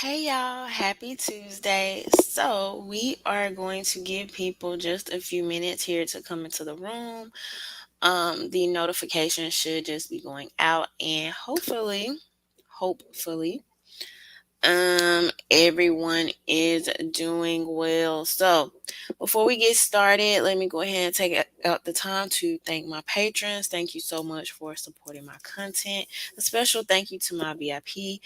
Hey y'all, happy Tuesday. So, we are going to give people just a few minutes here to come into the room. The notification should just be going out and hopefully, everyone is doing well. So, before we get started, let me go ahead and take out the time to thank my patrons. Thank you so much for supporting my content. A special thank you to my VIP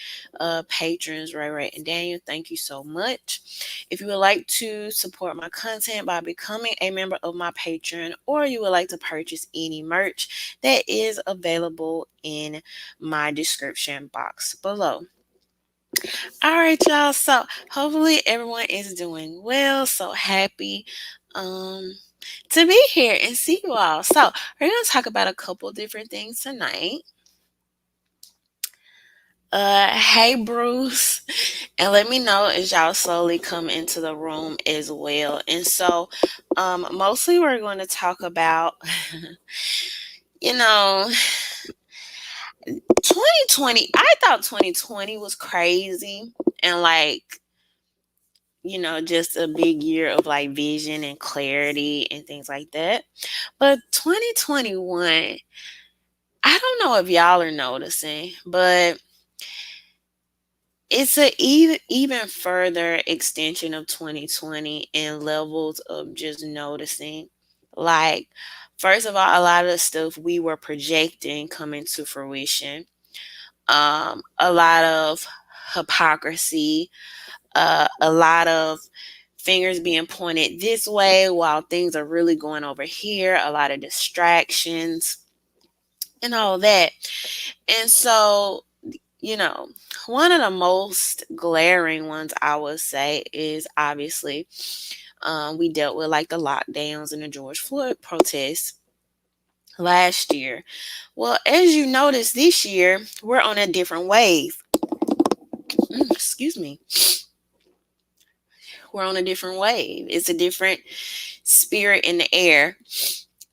patrons, Ray and Daniel. Thank you so much. If you would like to support my content by becoming a member of my Patreon, or you would like to purchase any merch, that is available in my description box below. All right, y'all. So hopefully everyone is doing well. So happy to be here and see you all. So we're gonna talk about a couple different things tonight. Hey Bruce, and let me know as y'all slowly come into the room as well. And so, mostly we're going to talk about, you know, 2020. I thought 2020 was crazy and just a big year of like vision and clarity and things like that. But 2021, I don't know if y'all are noticing, but it's a even further extension of 2020 and levels of just noticing. Like, first of all, a lot of the stuff we were projecting coming to fruition. A lot of hypocrisy, a lot of fingers being pointed this way while things are really going over here, a lot of distractions and all that. And so, you know, one of the most glaring ones I would say is obviously we dealt with like the lockdowns and the George Floyd protests last year. Well, as you notice this year, we're on a different wave. Excuse me. We're on a different wave. It's a different spirit in the air.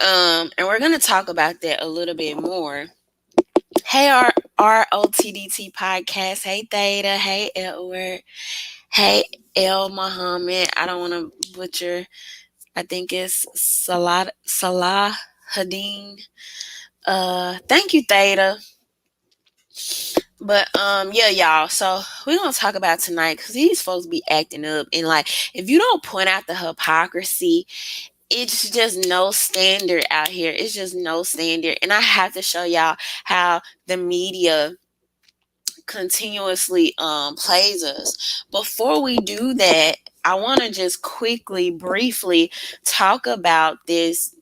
And we're going to talk about that a little bit more. Hey, our ROTDT podcast. Hey, Theta. Hey, Edward. Hey, El Muhammad. I don't want to butcher. I think it's Salahadeen. Thank you, Theta. But yeah, y'all. So we're gonna talk about tonight because these folks be acting up, and like if you don't point out the hypocrisy, it's just no standard out here. It's just no standard. And I have to show y'all how the media continuously plays us. Before we do that, I want to just briefly talk about this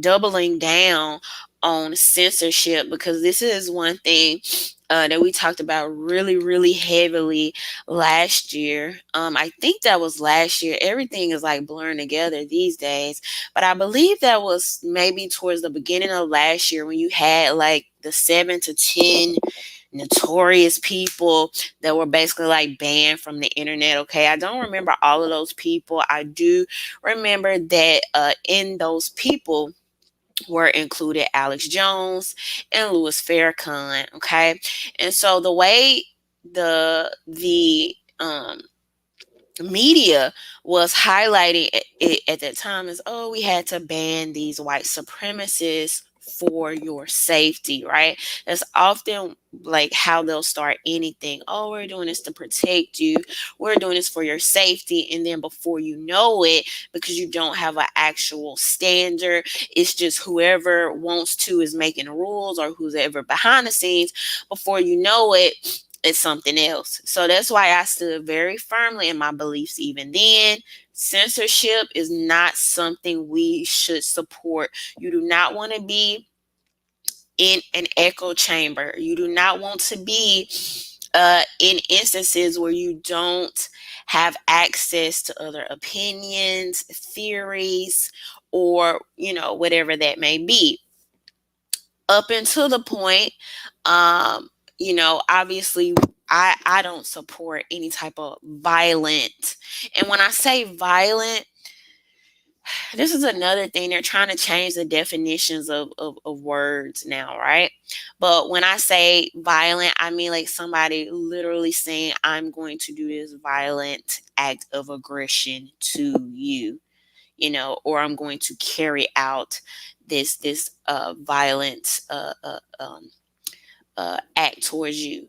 doubling down on censorship, because this is one thing that we talked about really, really heavily last year. I think that was last year. Everything is like blurring together these days. But I believe that was maybe towards the beginning of last year when you had like the 7 to 10 notorious people that were basically like banned from the internet. Okay, I don't remember all of those people. I do remember that in those people were included Alex Jones and Louis Farrakhan. Okay, and so the way the media was highlighting it at that time is, oh, we had to ban these white supremacists for your safety, right? That's often like how they'll start anything. Oh, we're doing this to protect you. We're doing this for your safety. And then before you know it, because you don't have an actual standard, it's just whoever wants to is making rules, or who's ever behind the scenes. Before you know it, it's something else. So that's why I stood very firmly in my beliefs even then. Censorship is not something we should support. You do not want to be in an echo chamber. You do not want to be in instances where you don't have access to other opinions, theories, or, whatever that may be. Up until the point, obviously I don't support any type of violent. And when I say violent, this is another thing. They're trying to change the definitions of words now, right? But when I say violent, I mean like somebody literally saying, I'm going to do this violent act of aggression to you, or I'm going to carry out this violent act towards you.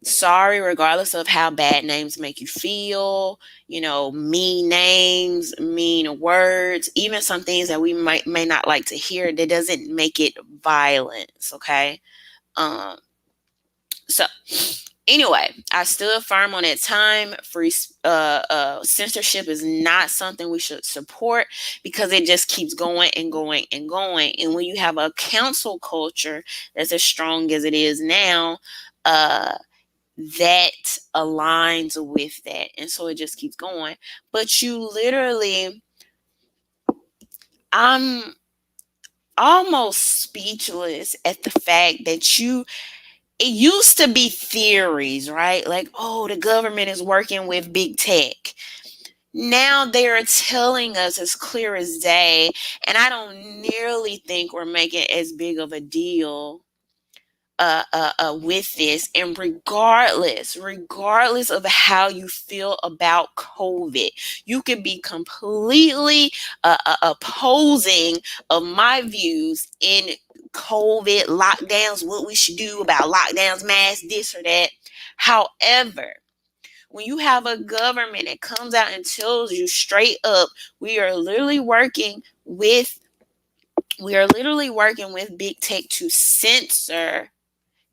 Sorry, regardless of how bad names make you feel, mean names, mean words, even some things that we may not like to hear, that doesn't make it violence, okay? Um, so anyway, I stood firm on that time. Free censorship is not something we should support because it just keeps going and going and going. And when you have a cancel culture that's as strong as it is now, that aligns with that, and so it just keeps going. But you literally, I'm almost speechless at the fact that it used to be theories, right? Like, oh, the government is working with big tech. Now they are telling us as clear as day, and I don't nearly think we're making as big of a deal with this. And regardless of how you feel about COVID, you can be completely opposing of my views in COVID lockdowns, what we should do about lockdowns, masks, this or that. However, when you have a government that comes out and tells you straight up, we are literally working with big tech to censor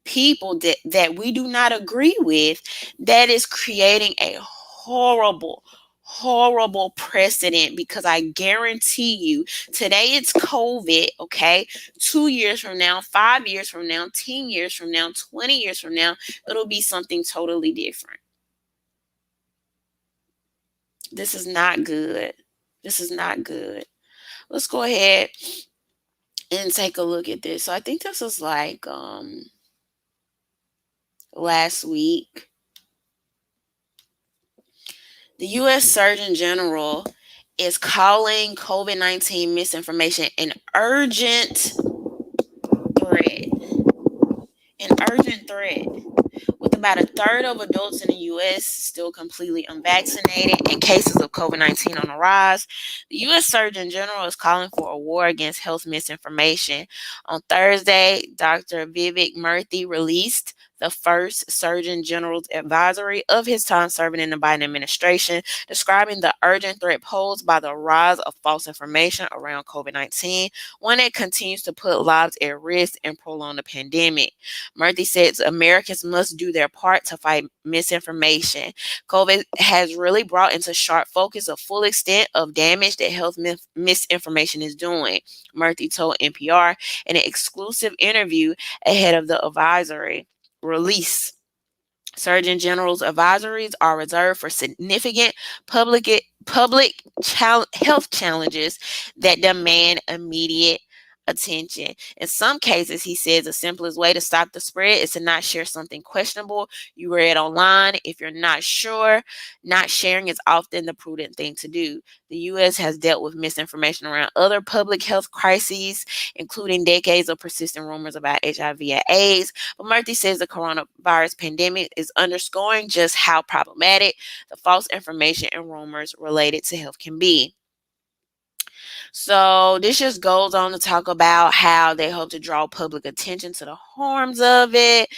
people that we do not agree with, that is creating a horrible precedent. Because I guarantee you, today it's COVID, okay? 2 years from now, 5 years from now, 10 years from now, 20 years from now, it'll be something totally different. This is not good. This is not good. Let's go ahead and take a look at this. So I think this was like last week. The U.S. Surgeon General is calling COVID-19 misinformation an urgent threat. An urgent threat. With about a third of adults in the U.S. still completely unvaccinated and cases of COVID-19 on the rise, the U.S. Surgeon General is calling for a war against health misinformation. On Thursday, Dr. Vivek Murthy released the first Surgeon General's advisory of his time serving in the Biden administration, describing the urgent threat posed by the rise of false information around COVID-19, one that continues to put lives at risk and prolong the pandemic. Murthy says Americans must do their part to fight misinformation. COVID has really brought into sharp focus a full extent of damage that health misinformation is doing, Murthy told NPR in an exclusive interview ahead of the advisory release. Surgeon General's advisories are reserved for significant public health challenges that demand immediate attention. In some cases, he says the simplest way to stop the spread is to not share something questionable you read online. If you're not sure, not sharing is often the prudent thing to do. The U.S. has dealt with misinformation around other public health crises, including decades of persistent rumors about HIV and AIDS. But Murthy says the coronavirus pandemic is underscoring just how problematic the false information and rumors related to health can be. So this just goes on to talk about how they hope to draw public attention to the harms of it,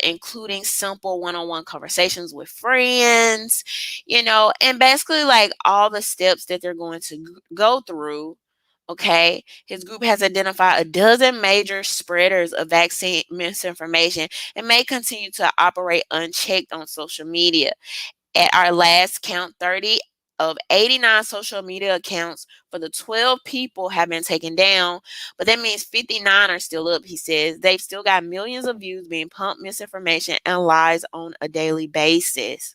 including simple one-on-one conversations with friends, and basically like all the steps that they're going to go through. Okay, his group has identified a dozen major spreaders of vaccine misinformation and may continue to operate unchecked on social media. At our last count, 30 of 89 social media accounts for the 12 people have been taken down, but that means 59 are still up, he says. They've still got millions of views being pumped misinformation and lies on a daily basis.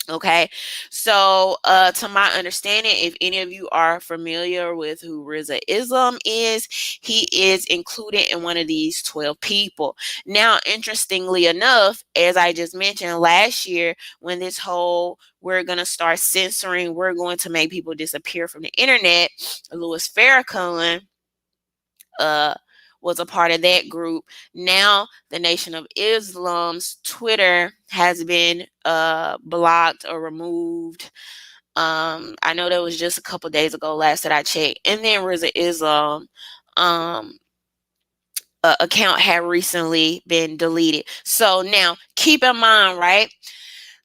Okay, so to my understanding, if any of you are familiar with who Riza Islam is, he is included in one of these 12 people. Now, interestingly enough, as I just mentioned last year, when this whole we're going to start censoring, we're going to make people disappear from the internet, Louis Farrakhan uh was a part of that group. Now the Nation of Islam's Twitter has been blocked or removed. I know that was just a couple days ago, last that I checked. And then Riza Islam um account had recently been deleted. So now keep in mind, right?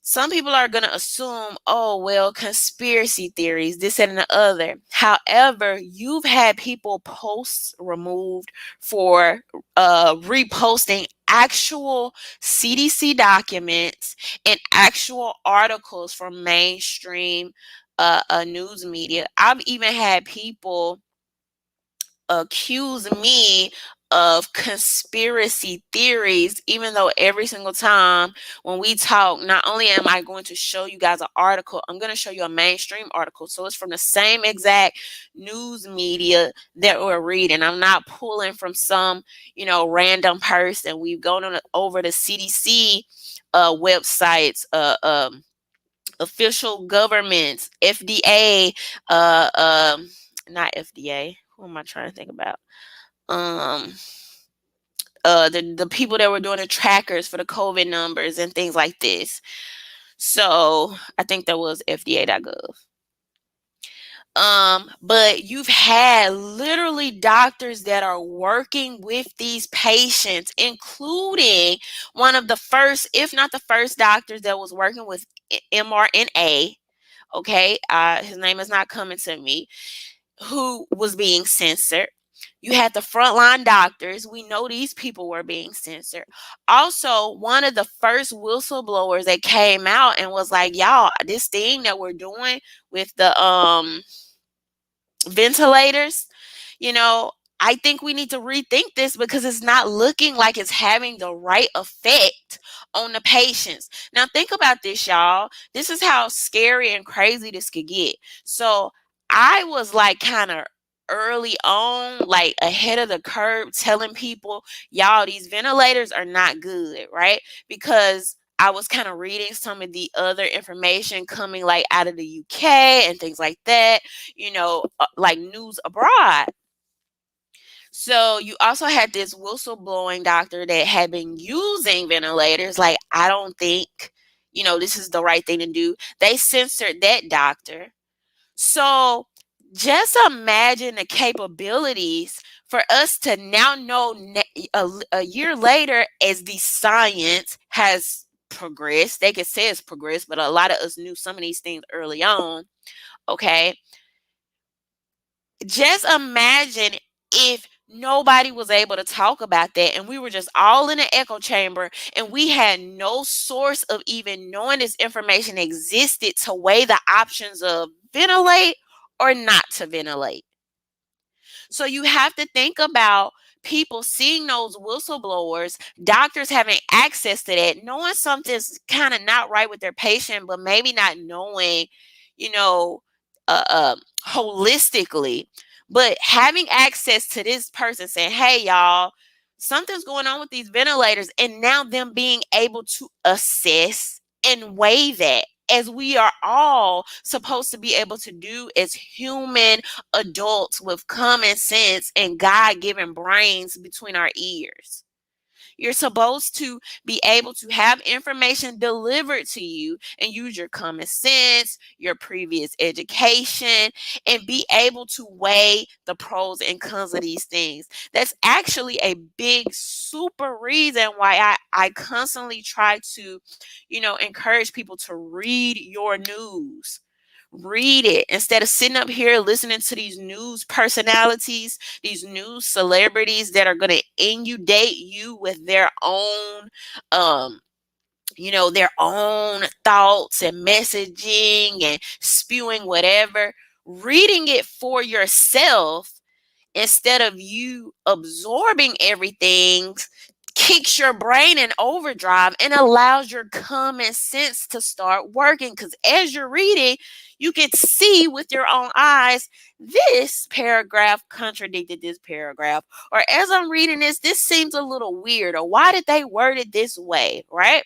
Some people are going to assume, oh, well, conspiracy theories, this and the other. However, you've had people posts removed for reposting actual CDC documents and actual articles from mainstream news media. I've even had people accuse me of conspiracy theories, even though every single time when we talk, not only am I going to show you guys an article, I'm going to show you a mainstream article. So it's from the same exact news media that we're reading. I'm not pulling from some, random person. We've gone over the CDC websites, official governments, FDA, not FDA. Who am I trying to think about? um the people that were doing the trackers for the COVID numbers and things like this. So I think that was FDA.gov. But you've had literally doctors that are working with these patients, including one of the first, if not the first doctors that was working with mRNA. Okay, his name is not coming to me, who was being censored. You had the frontline doctors. We know these people were being censored. Also, one of the first whistleblowers that came out and was like, y'all, this thing that we're doing with the ventilators, you know, I think we need to rethink this because it's not looking like it's having the right effect on the patients. Now, think about this, y'all. This is how scary and crazy this could get. So, I was like kind of early on, like ahead of the curve, telling people, y'all, these ventilators are not good, right? Because I was kind of reading some of the other information coming like out of the UK and things like that, like news abroad. So you also had this whistleblowing doctor that had been using ventilators. Like, I don't think, this is the right thing to do. They censored that doctor. So just imagine the capabilities for us to now know a year later, as the science has progressed. They could say it's progressed, but a lot of us knew some of these things early on. Okay. Just imagine if nobody was able to talk about that and we were just all in an echo chamber and we had no source of even knowing this information existed to weigh the options of ventilate or not to ventilate. So you have to think about people seeing those whistleblowers, doctors having access to that, knowing something's kind of not right with their patient, but maybe not knowing, you know, holistically, but having access to this person saying, hey, y'all, something's going on with these ventilators, and now them being able to assess and weigh that, as we are all supposed to be able to do as human adults with common sense and God-given brains between our ears. You're supposed to be able to have information delivered to you and use your common sense, your previous education, and be able to weigh the pros and cons of these things. That's actually a big, super reason why I constantly try to, encourage people to read your news. Read it instead of sitting up here listening to these news personalities, these news celebrities that are going to inundate you with their own their own thoughts and messaging and spewing whatever. Reading it for yourself instead of you absorbing everything kicks your brain in overdrive and allows your common sense to start working. Because as you're reading, you can see with your own eyes, this paragraph contradicted this paragraph. Or as I'm reading this seems a little weird. Or why did they word it this way, right?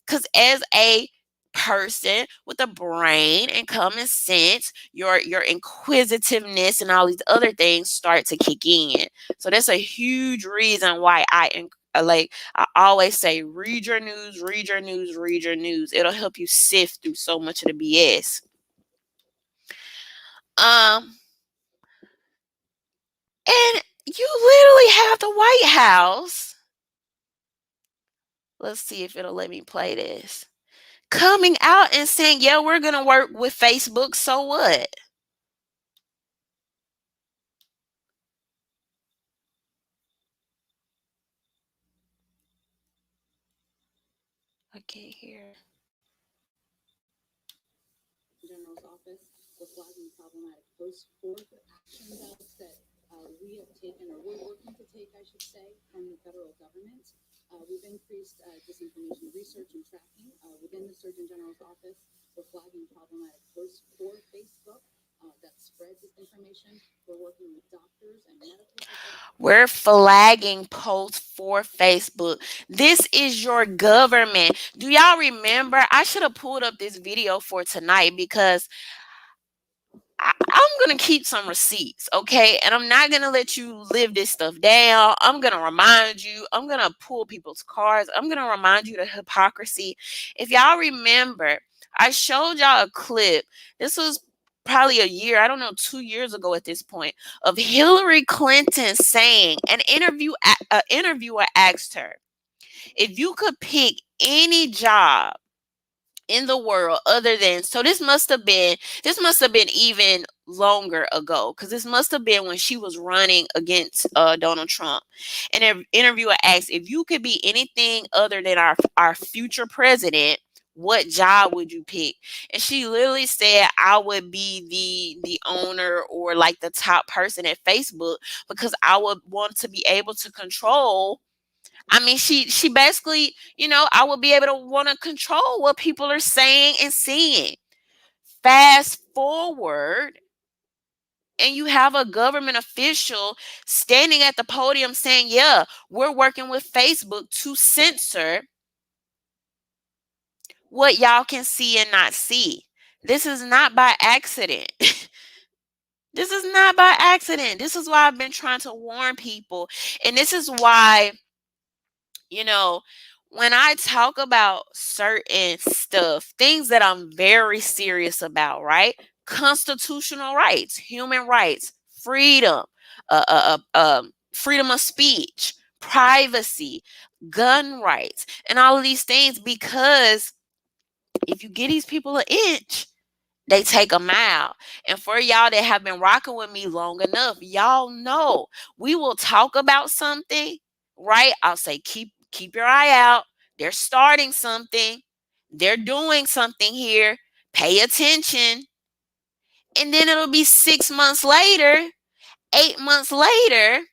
Because as a person with a brain and common sense, your inquisitiveness and all these other things start to kick in. So that's a huge reason why I always say, read your news, read your news, read your news. It'll help you sift through so much of the BS. Um, and you literally have the White House. Let's see if it'll let me play this. Coming out and saying, yeah, we're going to work with Facebook. So what? I can't hear. General's office was flagging problematic post-court actions that we have taken, or we're working to take, I should say, from the federal government. We've increased disinformation research and tracking within the Surgeon General's office. We're flagging problematic posts for Facebook that spread disinformation. We're working with doctors and medical professionals. We're flagging posts for Facebook. This is your government. Do y'all remember? I should have pulled up this video for tonight because I'm going to keep some receipts, okay? And I'm not going to let you live this stuff down. I'm going to remind you. I'm going to pull people's cards. I'm going to remind you the hypocrisy. If y'all remember, I showed y'all a clip. This was probably a year, I don't know, 2 years ago at this point, of Hillary Clinton saying, an interviewer asked her, if you could pick any job in the world other than, so this must have been even longer ago, because this must have been when she was running against Donald Trump. And an interviewer asked, if you could be anything other than our future president, what job would you pick? And she literally said, I would be the owner, or like the top person at Facebook, because I would want to be able to control. I mean, she basically, I will be able to want to control what people are saying and seeing. Fast forward, and you have a government official standing at the podium saying, yeah, we're working with Facebook to censor what y'all can see and not see. This is not by accident. This is not by accident. This is why I've been trying to warn people. And this is why, you know, when I talk about certain stuff, things that I'm very serious about, right? Constitutional rights, human rights, freedom, freedom of speech, privacy, gun rights, and all of these things, because if you give these people an inch, they take a mile. And for y'all that have been rocking with me long enough, y'all know we will talk about something, right? I'll say keep your eye out. They're starting something. They're doing something here. Pay attention. And then it'll be 6 months later, 8 months later,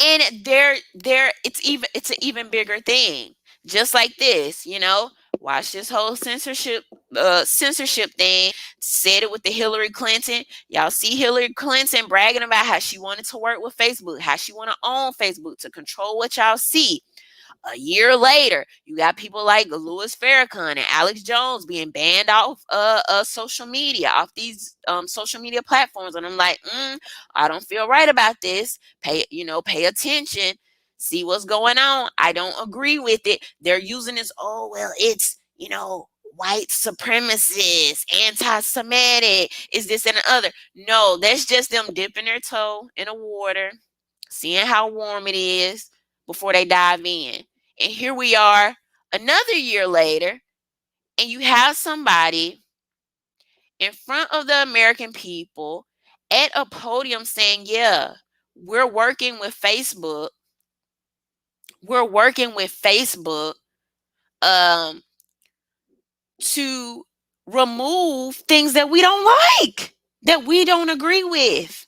and it's an even bigger thing. Just like this, watch this whole censorship thing. Said it with the Hillary Clinton. Y'all see Hillary Clinton bragging about how she wanted to work with Facebook, how she want to own Facebook to control what y'all see. A year later, you got people like Louis Farrakhan and Alex Jones being banned off social media, off these social media platforms. And I'm like, I don't feel right about this. Pay attention, see what's going on. I don't agree with it. They're using this, oh, well, it's, white supremacist, anti-Semitic, is this and the other. No, that's just them dipping their toe in the water, seeing how warm it is before they dive in. And here we are another year later, and you have somebody in front of the American people at a podium saying, yeah, we're working with Facebook. We're working with Facebook um, to remove things that we don't like, that we don't agree with.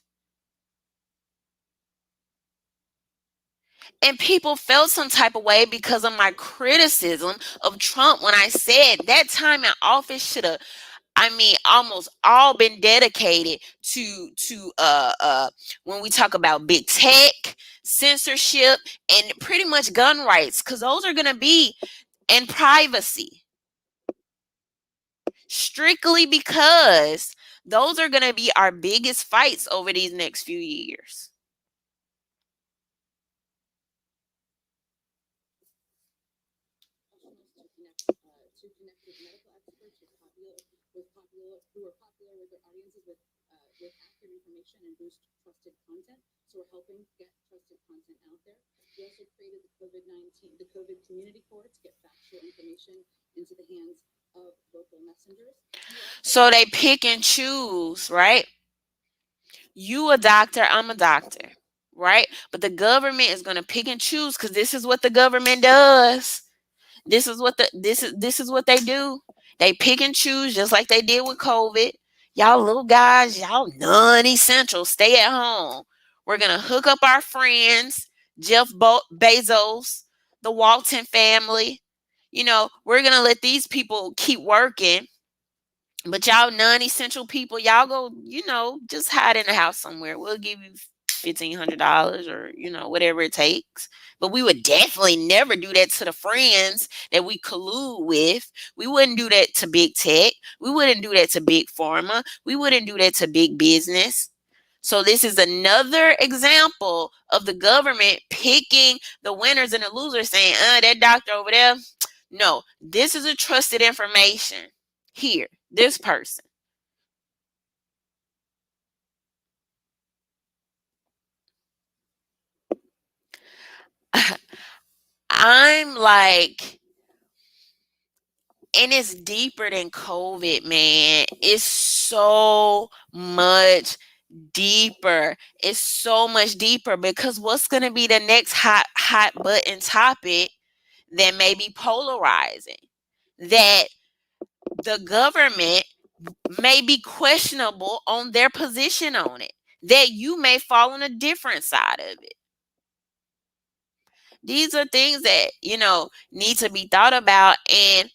And people felt some type of way because of my criticism of Trump when I said that time in office should have, I mean, almost all been dedicated to when we talk about big tech, censorship, and pretty much gun rights, because those are gonna be in privacy. Strictly because those are gonna be our biggest fights over these next few years. So they pick and choose, right? You a doctor, I'm a doctor, right? But the government is going to pick and choose because this is what the government does. This is what they do. They pick and choose just like they did with COVID. Y'all little guys, y'all non-essential. Stay at home. We're gonna hook up our friends, Bezos, the Walton family. We're gonna let these people keep working, but y'all non-essential people, y'all go, just hide in the house somewhere. We'll give you $1,500 or, whatever it takes. But we would definitely never do that to the friends that we collude with. We wouldn't do that to big tech. We wouldn't do that to big pharma. We wouldn't do that to big business. So this is another example of the government picking the winners and the losers, saying, that doctor over there. No, this is a trusted information. Here, this person. I'm like, and it's deeper than COVID, man. It's so much deeper. It's so much deeper because what's going to be the next hot button topic that may be polarizing? That the government may be questionable on their position on it. That you may fall on a different side of it. These are things that, need to be thought about. And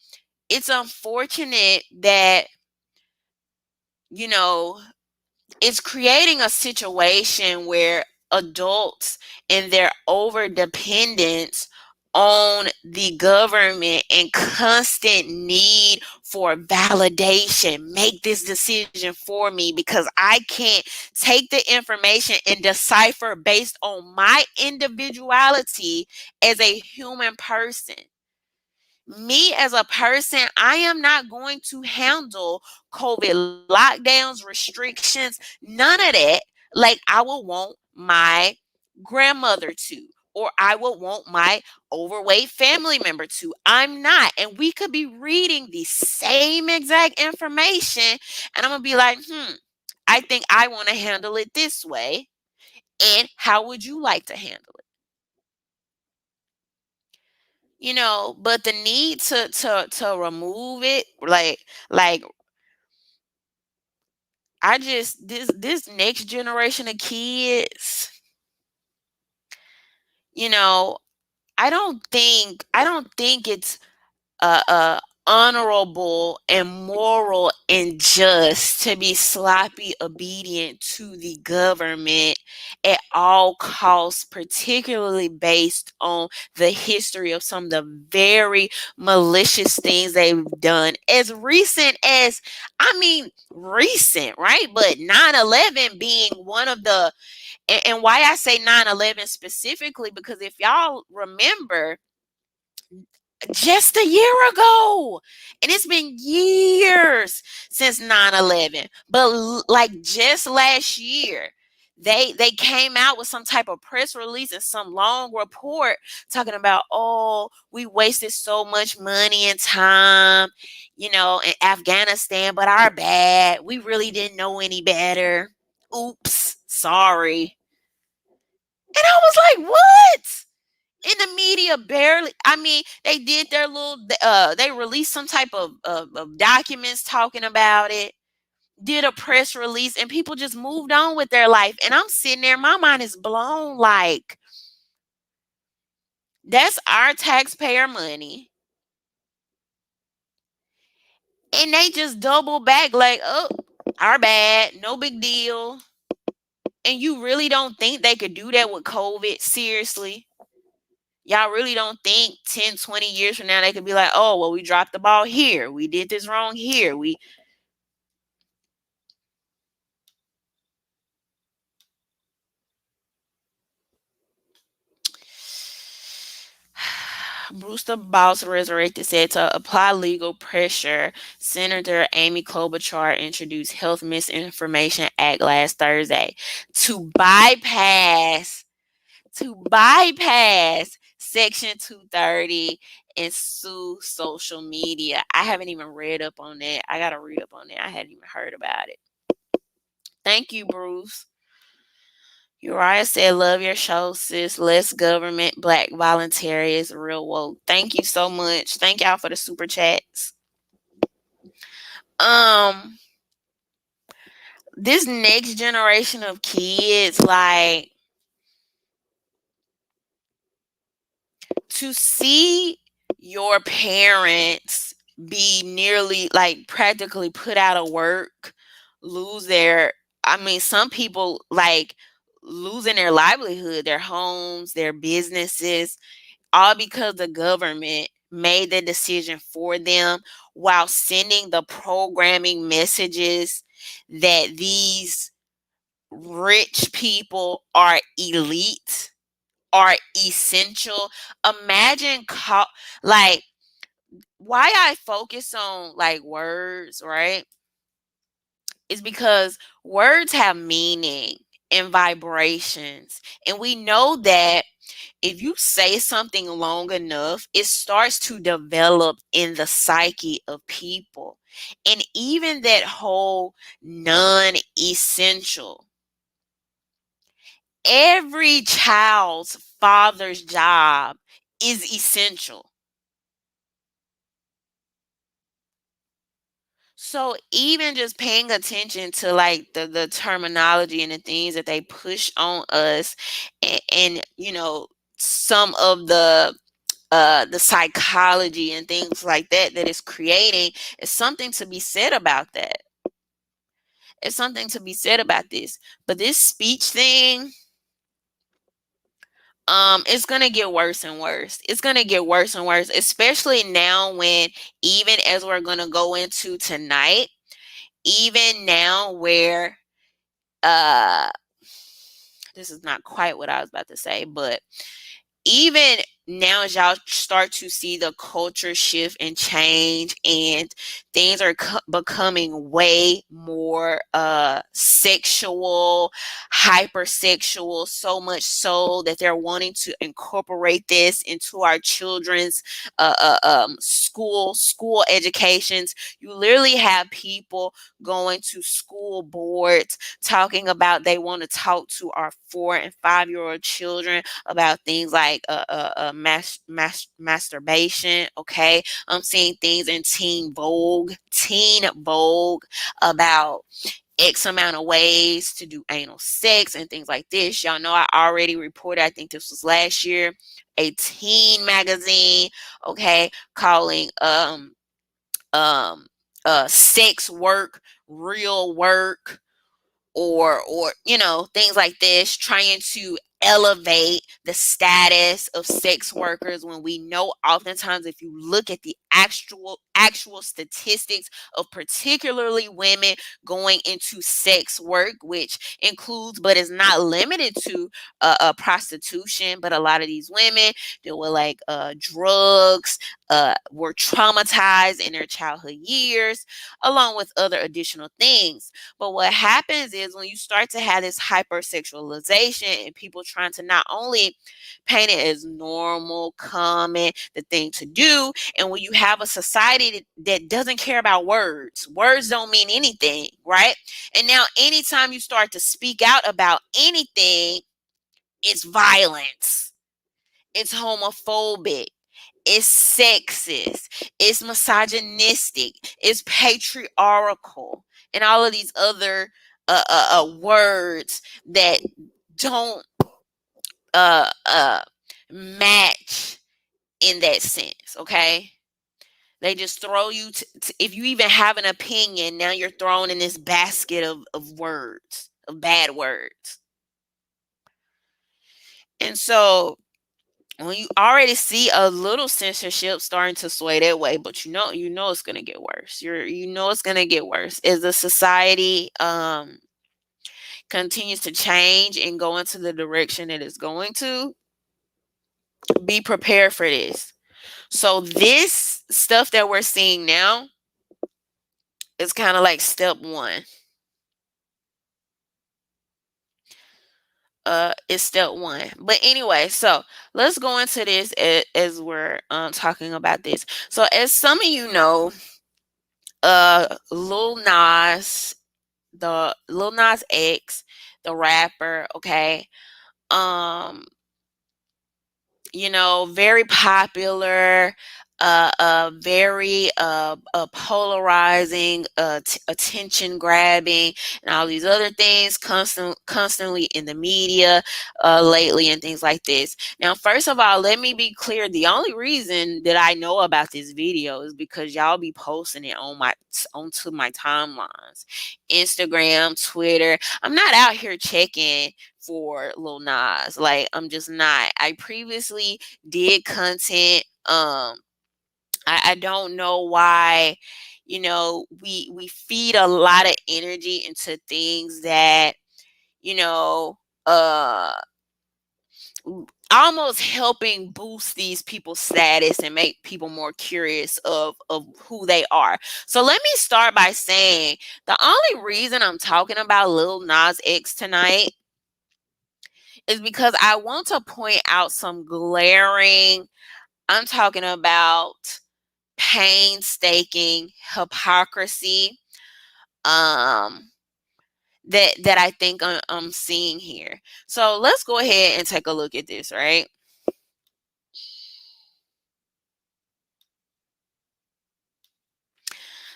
it's unfortunate that, you know, it's creating a situation where adults and their over dependence on the government and constant need for validation make this decision for me because I can't take the information and decipher based on my individuality as a human person. Me as a person, I am not going to handle COVID lockdowns, restrictions, none of that like I would want my grandmother to, or I would want my overweight family member to. I'm not. And we could be reading the same exact information, and I'm going to be like, I think I want to handle it this way. And how would you like to handle it? But the need to remove it, like I just this next generation of kids, you know I don't think it's honorable and moral and just to be sloppy obedient to the government at all costs, particularly based on the history of some of the very malicious things they've done as recent as, recent, right? But 9/11 being one of the, and why I say 9/11 specifically, because if y'all remember, just a year ago, and it's been years since 9/11, but like just last year they came out with some type of press release and some long report talking about, oh, we wasted so much money and time, in Afghanistan, but our bad, we really didn't know any better, oops, sorry. And I was like, what? In the media, barely, they did their little, they released some type of documents talking about it, did a press release, and people just moved on with their life. And I'm sitting there, my mind is blown, like, That's our taxpayer money. And they just double back like, oh, our bad, no big deal. And you really don't think they could do that with COVID? Seriously? Y'all really don't think 10, 20 years from now they could be like, oh, well, we dropped the ball here. We did this wrong here. We Brewster Boss Resurrected said to apply legal pressure, Senator Amy Klobuchar introduced Health Misinformation Act last Thursday to bypass Section 230 and sue social media. I haven't even read up on that. I gotta read up on that. I hadn't even heard about it. Thank you, Bruce. Uriah said, love your show, sis. Less government, black voluntary is real woke. Thank you so much. Thank y'all for the super chats. Um, this next generation of kids, like, to see your parents be nearly like practically put out of work, lose their, I mean, some people like losing their livelihood, their homes, their businesses, all because the government made the decision for them while sending the programming messages that these rich people are elite, are essential. Imagine like, why I focus on like words, right? Is because words have meaning and vibrations. And we know that if you say something long enough, it starts to develop in the psyche of people. And even that whole non essential, every child's father's job is essential. So even just paying attention to like the terminology and the things that they push on us, and you know, some of the psychology and things like that that is creating, is something to be said about that. It's something to be said about this. But this speech thing, it's gonna get worse and worse. It's gonna get worse and worse, especially now when, even as we're gonna go into tonight, even now where uh this is not quite what I was about to say, but even now as y'all start to see the culture shift and change, and things are becoming way more sexual, hypersexual, so much so that they're wanting to incorporate this into our children's school educations. You literally have people going to school boards talking about they want to talk to our 4 and 5 year old children about things like masturbation. Okay, I'm seeing things in Teen Vogue about X amount of ways to do anal sex and things like this. Y'all know I already reported, I think this was last year, a teen magazine, okay, calling sex work real work, or you know, things like this, trying to elevate the status of sex workers, when we know oftentimes, if you look at the actual statistics of particularly women going into sex work, which includes but is not limited to prostitution, but a lot of these women deal with like drugs, were traumatized in their childhood years, along with other additional things. But what happens is, when you start to have this hypersexualization and people trying to not only paint it as normal, common, the thing to do, and when you have a society that doesn't care about words, words don't mean anything, right? And now, anytime you start to speak out about anything, it's violence, it's homophobic, it's sexist, it's misogynistic, it's patriarchal, and all of these other words that don't uh, uh, match in that sense, okay? They just throw you, if you even have an opinion, now you're thrown in this basket of words, of bad words. And so when you already see a little censorship starting to sway that way, but you know it's gonna get worse. You know it's gonna get worse as the society continues to change and go into the direction it is going to. Be prepared for this. So this stuff that we're seeing now is kind of like step one. Is step one. But anyway, so let's go into this as we're talking about this. So as some of you know, Lil Nas, the Lil Nas X, the rapper, okay, um, very popular, very polarizing, attention grabbing, and all these other things, constantly in the media lately, and things like this. Now, first of all, let me be clear: the only reason that I know about this video is because y'all be posting it onto my timelines, Instagram, Twitter. I'm not out here checking for Lil Nas. Like, I'm just not. I previously did content. I don't know why, we feed a lot of energy into things that, you know, uh almost helping boost these people's status and make people more curious of who they are. So let me start by saying the only reason I'm talking about Lil Nas X tonight is because I want to point out some glaring, I'm talking about painstaking hypocrisy um that I think I'm seeing here. So let's go ahead and take a look at this, right?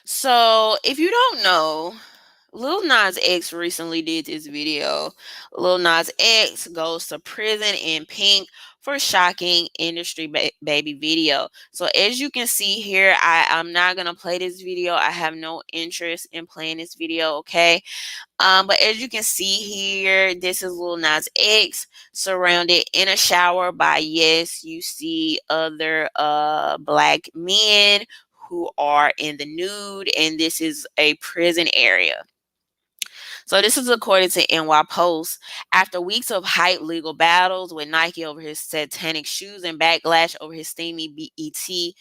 So if you don't know, Lil Nas X recently did this video. Lil Nas X goes to prison in pink for shocking industry baby video. So as you can see here, I'm not going to play this video. I have no interest in playing this video, okay? But as you can see here, this is Lil Nas X surrounded in a shower by, yes, you see other black men who are in the nude, and this is a prison area. So this is according to NY Post. After weeks of hype legal battles with Nike over his satanic shoes and backlash over his steamy BET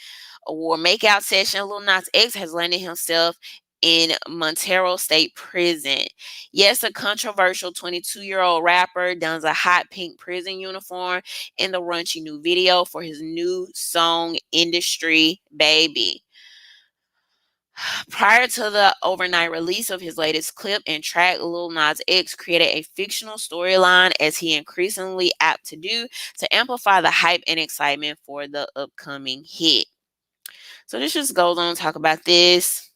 award makeout session, Lil Nas X has landed himself in Montero State Prison. Yes, a controversial 22-year-old rapper dons a hot pink prison uniform in the raunchy new video for his new song, Industry Baby. Prior to the overnight release of his latest clip and track, Lil Nas X created a fictional storyline, as he increasingly apt to do, to amplify the hype and excitement for the upcoming hit. So this just goes on to talk about this.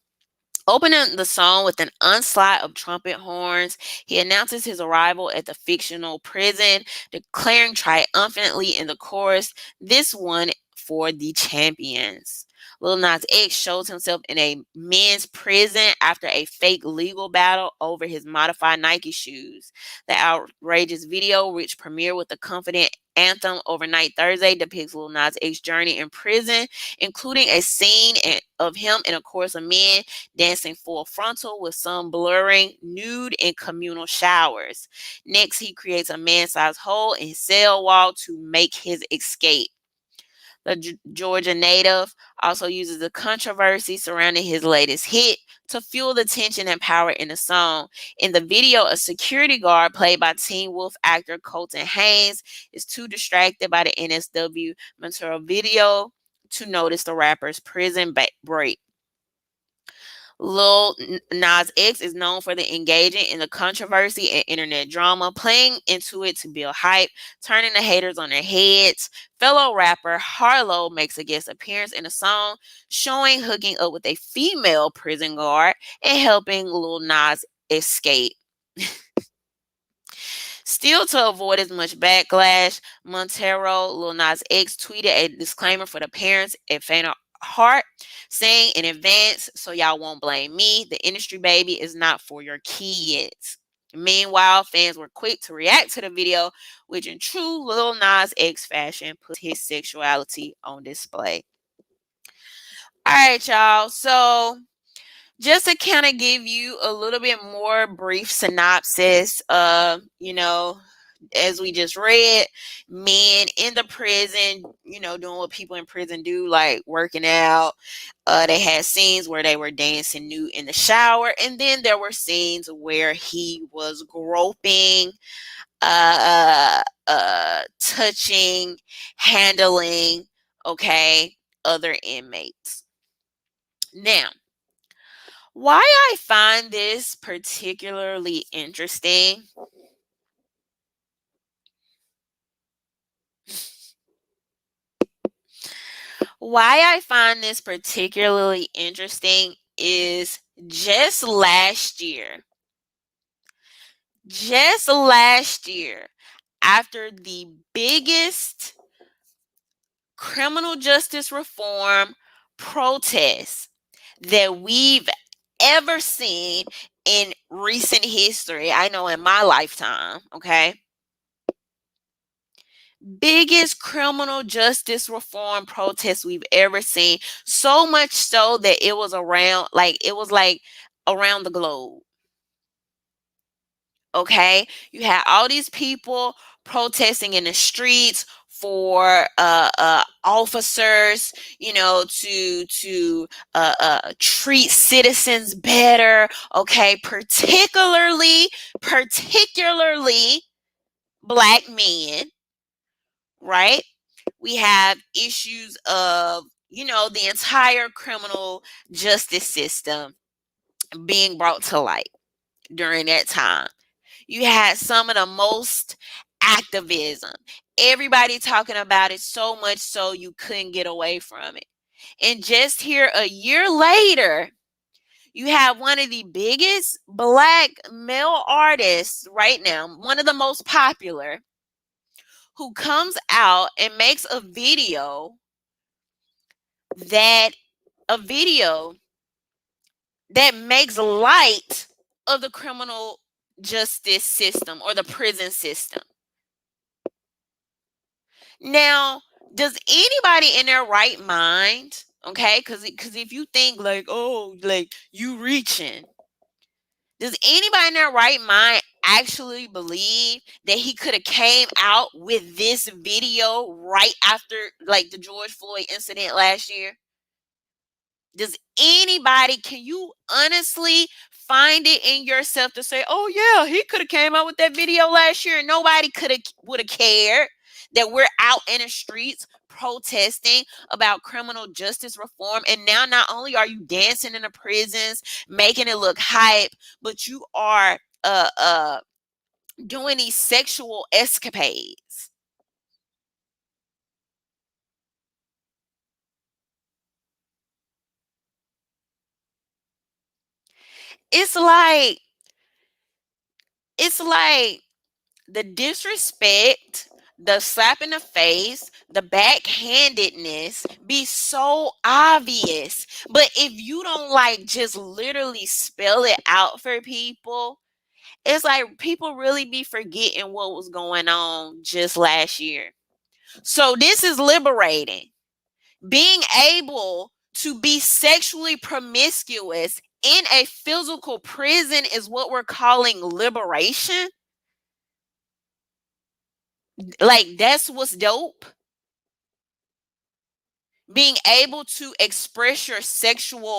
Opening the song with an onslaught of trumpet horns, he announces his arrival at the fictional prison, declaring triumphantly in the chorus, "This one for the champions." Lil Nas X shows himself in a men's prison after a fake legal battle over his modified Nike shoes. The outrageous video, which premiered with the confident anthem overnight Thursday, depicts Lil Nas X's journey in prison, including a scene of him in a chorus of men dancing full frontal with some blurring nude in communal showers. Next, he creates a man-sized hole in his cell wall to make his escape. The Georgia native also uses the controversy surrounding his latest hit to fuel the tension and power in the song. In the video, a security guard played by Teen Wolf actor Colton Haynes is too distracted by the NSW Montero video to notice the rapper's prison break. Lil Nas X is known for the engaging in the controversy and internet drama, playing into it to build hype, turning the haters on their heads. Fellow rapper Harlow makes a guest appearance in the song, showing hooking up with a female prison guard and helping Lil Nas escape. Still, to avoid as much backlash, Montero, Lil Nas X tweeted a disclaimer for the parents at Faint Heart, saying in advance, so y'all won't blame me, the industry baby is not for your kids. Meanwhile, fans were quick to react to the video, which in true Lil Nas X fashion puts his sexuality on display. All right, y'all. So just to kind of give you a little bit more brief synopsis, as we just read, men in the prison, doing what people in prison do, like working out. They had scenes where they were dancing nude in the shower, and then there were scenes where he was groping, touching, handling, okay, other inmates. Now, why I find this particularly interesting, is just last year, after the biggest criminal justice reform protest that we've ever seen in recent history, I know in my lifetime, okay? Biggest criminal justice reform protest we've ever seen. So much so that it was around the globe. Okay? You had all these people protesting in the streets for officers, to treat citizens better. Okay, particularly black men, right? We have issues of, the entire criminal justice system being brought to light during that time. You had some of the most activism. Everybody talking about it, so much so you couldn't get away from it. And just here a year later, you have one of the biggest black male artists right now, one of the most popular, who comes out and makes a video that makes light of the criminal justice system or the prison system. Now, does anybody in their right mind, okay, because if you think like, oh, like you reaching, does anybody in their right mind actually believe that he could have came out with this video right after like the George Floyd incident last year? Can you honestly find it in yourself to say, oh yeah, he could have came out with that video last year and nobody would have cared that we're out in the streets protesting about criminal justice reform? And now not only are you dancing in the prisons, making it look hype, but you are doing these sexual escapades. It's like it's like the disrespect, the slap in the face, the backhandedness be so obvious. But if you don't like just literally spell it out for people, it's like people really be forgetting what was going on just last year. So this is liberating. Being able to be sexually promiscuous in a physical prison is what we're calling liberation. Like, that's what's dope. Being able to express your sexuality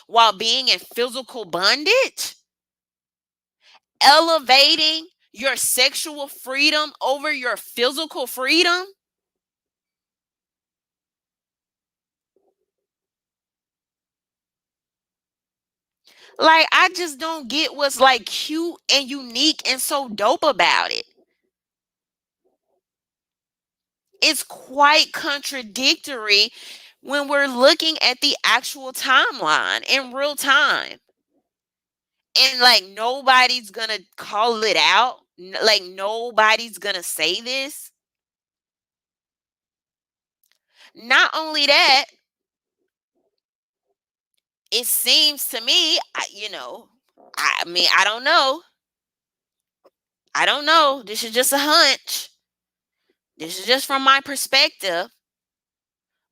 while being in physical bondage, elevating your sexual freedom over your physical freedom. Like, I just don't get what's like cute and unique and so dope about it. It's quite contradictory when we're looking at the actual timeline in real time. And like nobody's gonna call it out. Like nobody's gonna say this. Not only that, it seems to me, I mean, I don't know. I don't know. This is just a hunch. This is just from my perspective.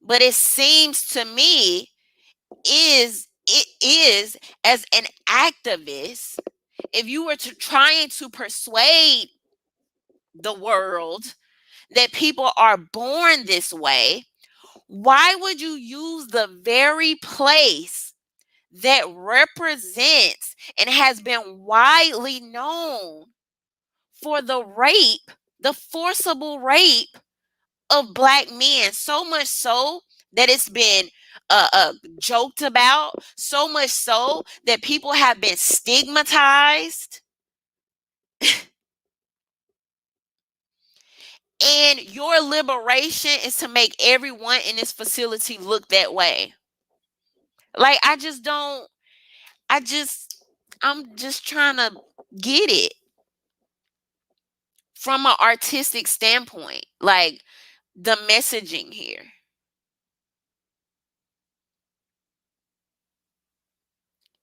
But it seems to me it is as an activist, if you were trying to persuade the world that people are born this way, why would you use the very place that represents and has been widely known for the rape, the forcible rape of black men, so much so that it's been joked about, so much so that people have been stigmatized, and your liberation is to make everyone in this facility look that way. Like, I just don't, I just, I'm just trying to get it from an artistic standpoint, like the messaging here.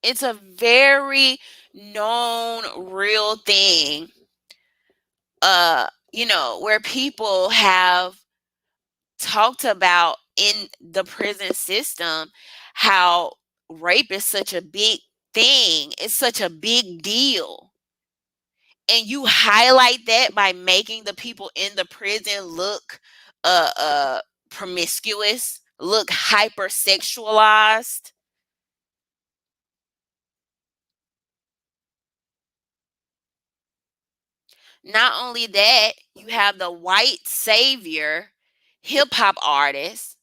It's a very known real thing, where people have talked about in the prison system how rape is such a big thing, it's such a big deal. And you highlight that by making the people in the prison look uh uh promiscuous, look hypersexualized. Not only that, you have the white savior hip hop artist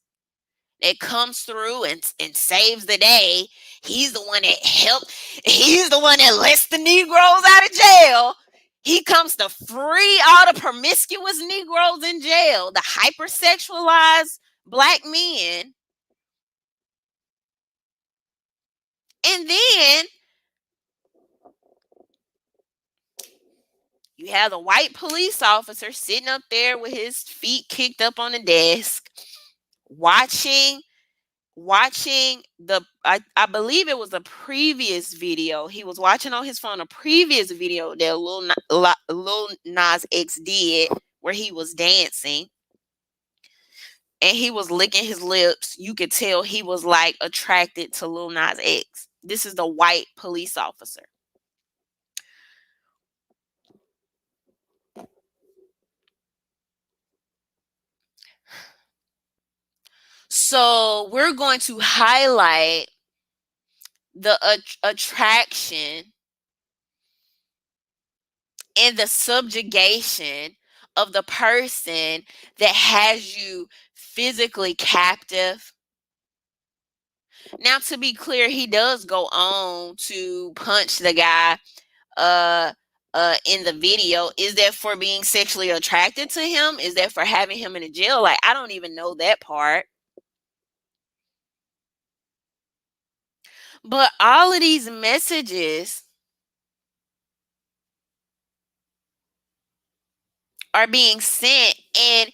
that comes through and saves the day. He's the one that helped, he's the one that lets the Negroes out of jail. He comes to free all the promiscuous Negroes in jail, the hypersexualized black men. And then you have the white police officer sitting up there with his feet kicked up on the desk, watching I believe it was a previous video. He was watching on his phone a previous video that Lil Nas X did where he was dancing and he was licking his lips. You could tell he was like attracted to Lil Nas X. This is the white police officer. So we're going to highlight the attraction and the subjugation of the person that has you physically captive. Now, to be clear, he does go on to punch the guy uh in the video. Is that for being sexually attracted to him? Is that for having him in a jail? Like, I don't even know that part. But all of these messages are being sent, and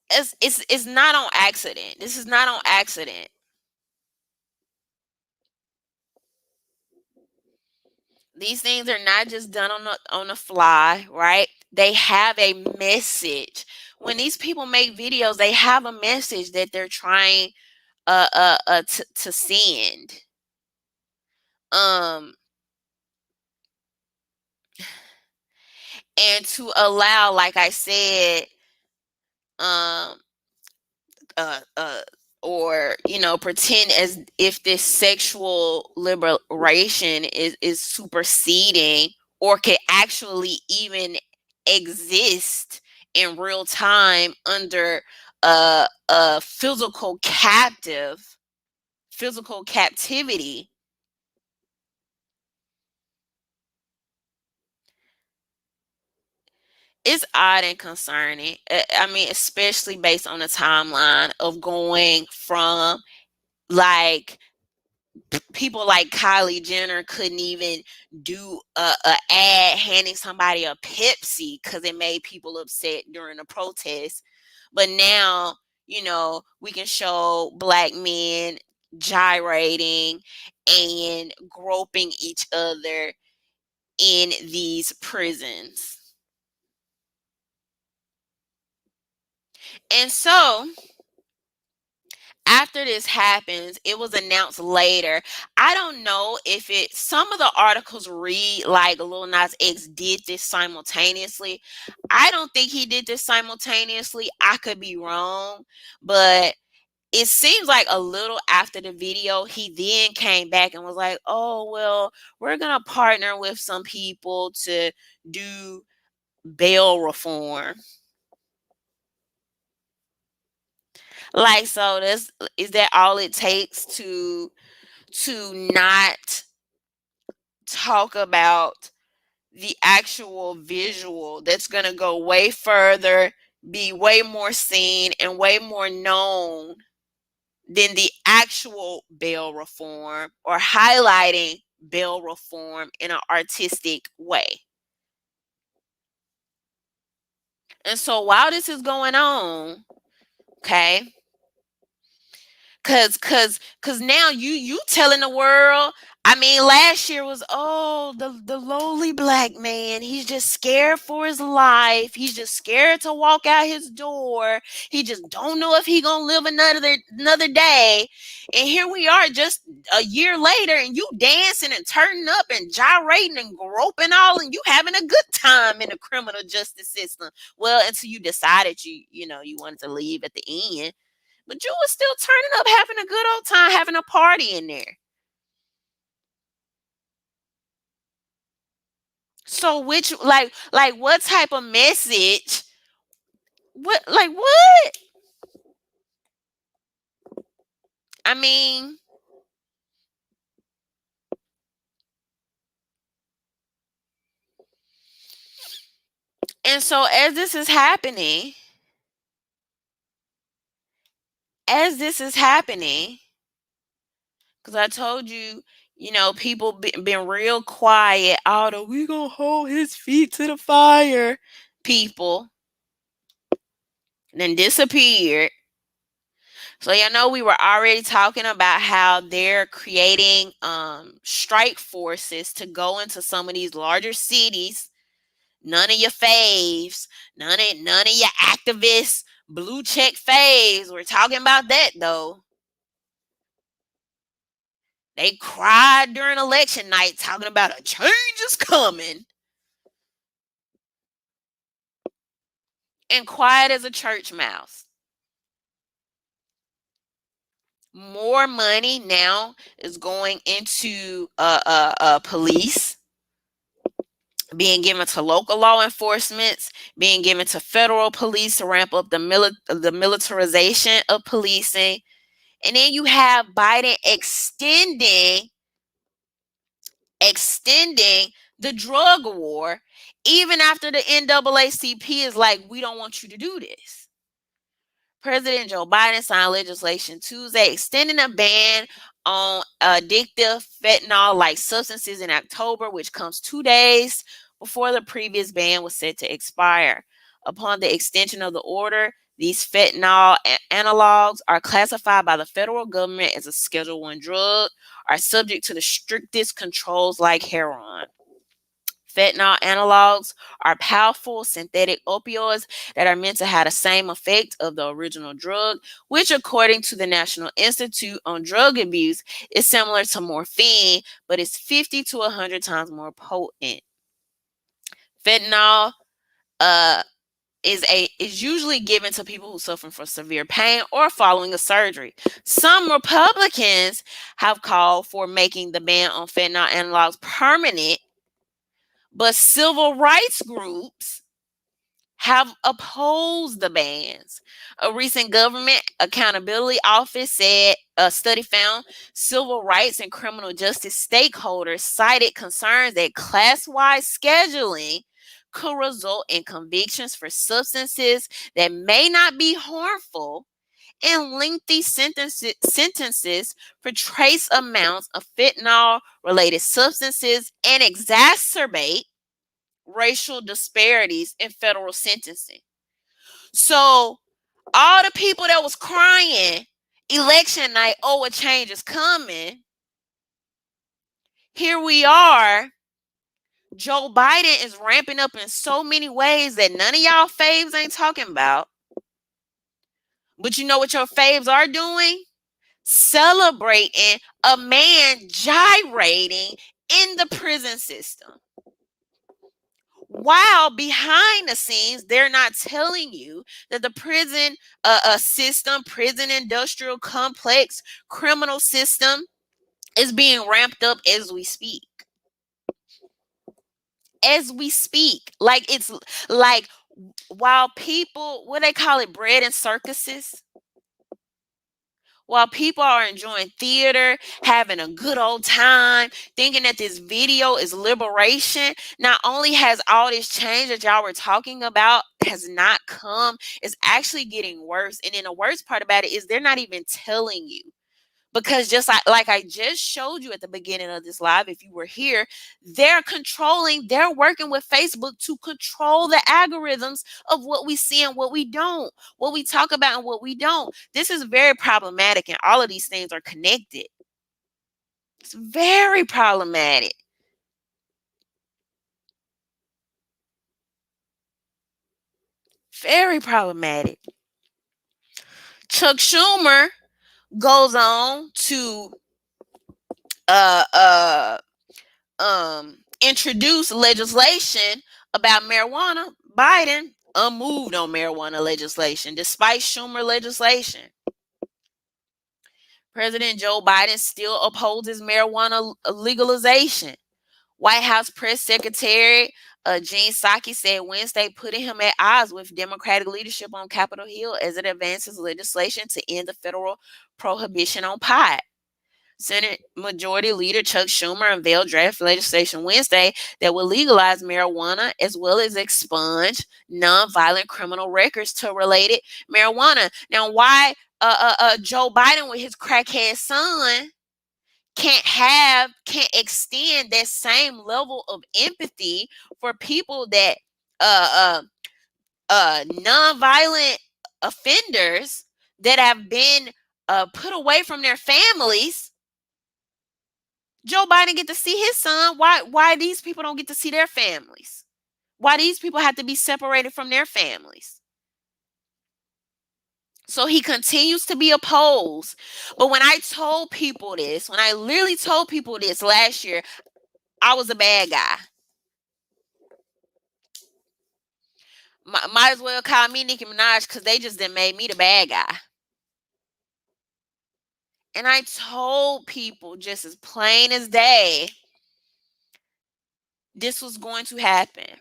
it's not on accident. This is not on accident. These things are not just done on the fly, right? They have a message. When these people make videos, they have a message that they're trying to send. Um and to allow, like I said, um uh uh or pretend as if this sexual liberation is superseding or could actually even exist in real time under a physical captivity. It's odd and concerning. I mean, especially based on the timeline of going from like people like Kylie Jenner couldn't even do a ad handing somebody a Pepsi because it made people upset during a protest. But now, we can show black men gyrating and groping each other in these prisons. And so after this happens, it was announced later. I don't know if some of the articles read like Lil Nas X did this simultaneously. I don't think he did this simultaneously. I could be wrong, but it seems like a little after the video, he then came back and was like, oh, well, we're going to partner with some people to do bail reform. Like, so is that all it takes to not talk about the actual visual that's going to go way further, be way more seen and way more known than the actual bail reform, or highlighting bail reform in an artistic way? And so while this is going on, okay, cause now you telling the world. I mean, last year was, oh, the lowly black man. He's just scared for his life. He's just scared to walk out his door. He just don't know if he gonna live another day. And here we are, just a year later, and you dancing and turning up and gyrating and groping all, and you having a good time in the criminal justice system. Well, until you decided you wanted to leave at the end. But you was still turning up, having a good old time, having a party in there. So which, like what type of message? What? I mean, and so as this is happening, because I told you, people been real quiet. Although we gonna hold his feet to the fire, people then disappeared. So we were already talking about how they're creating strike forces to go into some of these larger cities. None of your faves, none of your activists, blue check faves. We're talking about that though. They cried during election night talking about a change is coming. And quiet as a church mouse. More money now is going into police, being given to local law enforcement, being given to federal police to ramp up the militarization of policing. And then you have Biden extending the drug war, even after the NAACP is like, we don't want you to do this. President Joe Biden signed legislation Tuesday extending a ban on addictive fentanyl-like substances in October, which comes 2 days before the previous ban was set to expire. Upon the extension of the order, these fentanyl analogs are classified by the federal government as a Schedule I drug, are subject to the strictest controls like heroin. Fentanyl analogs are powerful synthetic opioids that are meant to have the same effect of the original drug, which, according to the National Institute on Drug Abuse, is similar to morphine, but is 50 to 100 times more potent. Fentanyl uh, is usually given to people who suffer from severe pain or following a surgery. Some Republicans have called for making the ban on fentanyl analogs permanent, but civil rights groups have opposed the bans. A recent government accountability office said a study found civil rights and criminal justice stakeholders cited concerns that class-wide scheduling could result in convictions for substances that may not be harmful and lengthy sentences for trace amounts of fentanyl related substances and exacerbate racial disparities in federal sentencing. So all the people that was crying election night, oh, a change is coming. Here we are. Joe Biden is ramping up in so many ways that none of y'all faves ain't talking about. But you know what your faves are doing? Celebrating a man gyrating in the prison system. While behind the scenes, they're not telling you that the prison system, prison industrial complex, criminal system is being ramped up as we speak. As we speak. Like it's like while people, what they call it, bread and circuses, while people are enjoying theater, having a good old time, thinking that this video is liberation, not only has all this change that y'all were talking about has not come, it's actually getting worse. And then the worst part about it is they're not even telling you. Because just like I just showed you at the beginning of this live, if you were here, they're working with Facebook to control the algorithms of what we see and what we don't, what we talk about and what we don't. This is very problematic, and all of these things are connected. It's very problematic. Very problematic. Chuck Schumer goes on to introduce legislation about marijuana. Biden unmoved on marijuana legislation despite Schumer legislation. President Joe Biden still opposes marijuana legalization. White House Press Secretary Jen Psaki said Wednesday, putting him at odds with Democratic leadership on Capitol Hill as it advances legislation to end the federal prohibition on pot. Senate Majority Leader Chuck Schumer unveiled draft legislation Wednesday that will legalize marijuana as well as expunge nonviolent criminal records to related marijuana. Now, why Joe Biden with his crackhead son can't extend that same level of empathy for people that nonviolent offenders that have been put away from their families. Joe Biden get to see his son. Why these people don't get to see their families? Why these people have to be separated from their families? So he continues to be opposed. But when I literally told people this last year, I was a bad guy. Might as well call me Nicki Minaj because they just done made me the bad guy. And I told people just as plain as day, this was going to happen.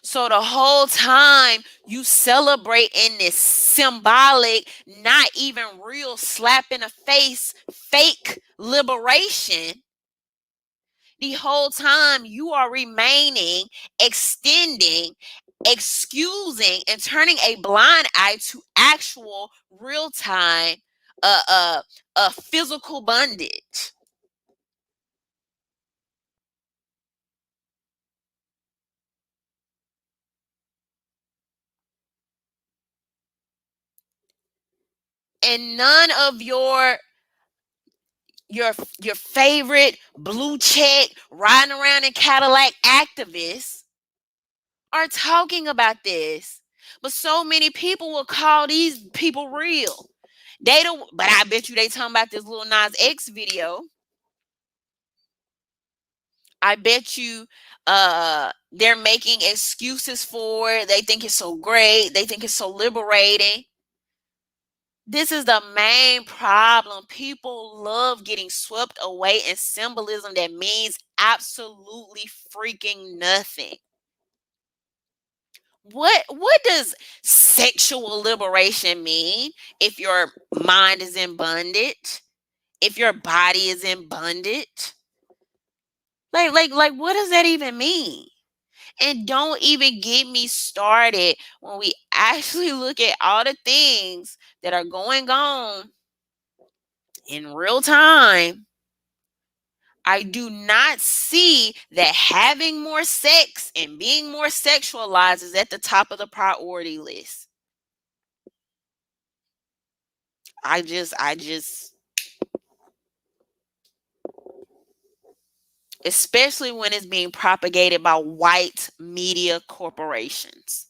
So the whole time you celebrate in this symbolic, not even real slap in the face, fake liberation, the whole time you are remaining, extending, excusing, and turning a blind eye to actual real-time physical bondage. And none of your favorite blue check riding around in Cadillac activists are talking about this. But so many people will call these people real. They don't, but I bet you they talking about this Lil Nas X video. I bet you they're making excuses for it. They think it's so great. They think it's so liberating. This is the main problem. People love getting swept away in symbolism that means absolutely freaking nothing. What does sexual liberation mean if your mind is in bondage? If your body is in bondage? Like what does that even mean? And don't even get me started when we actually look at all the things that are going on in real time. I do not see that having more sex and being more sexualized is at the top of the priority list. I just, especially when it's being propagated by white media corporations.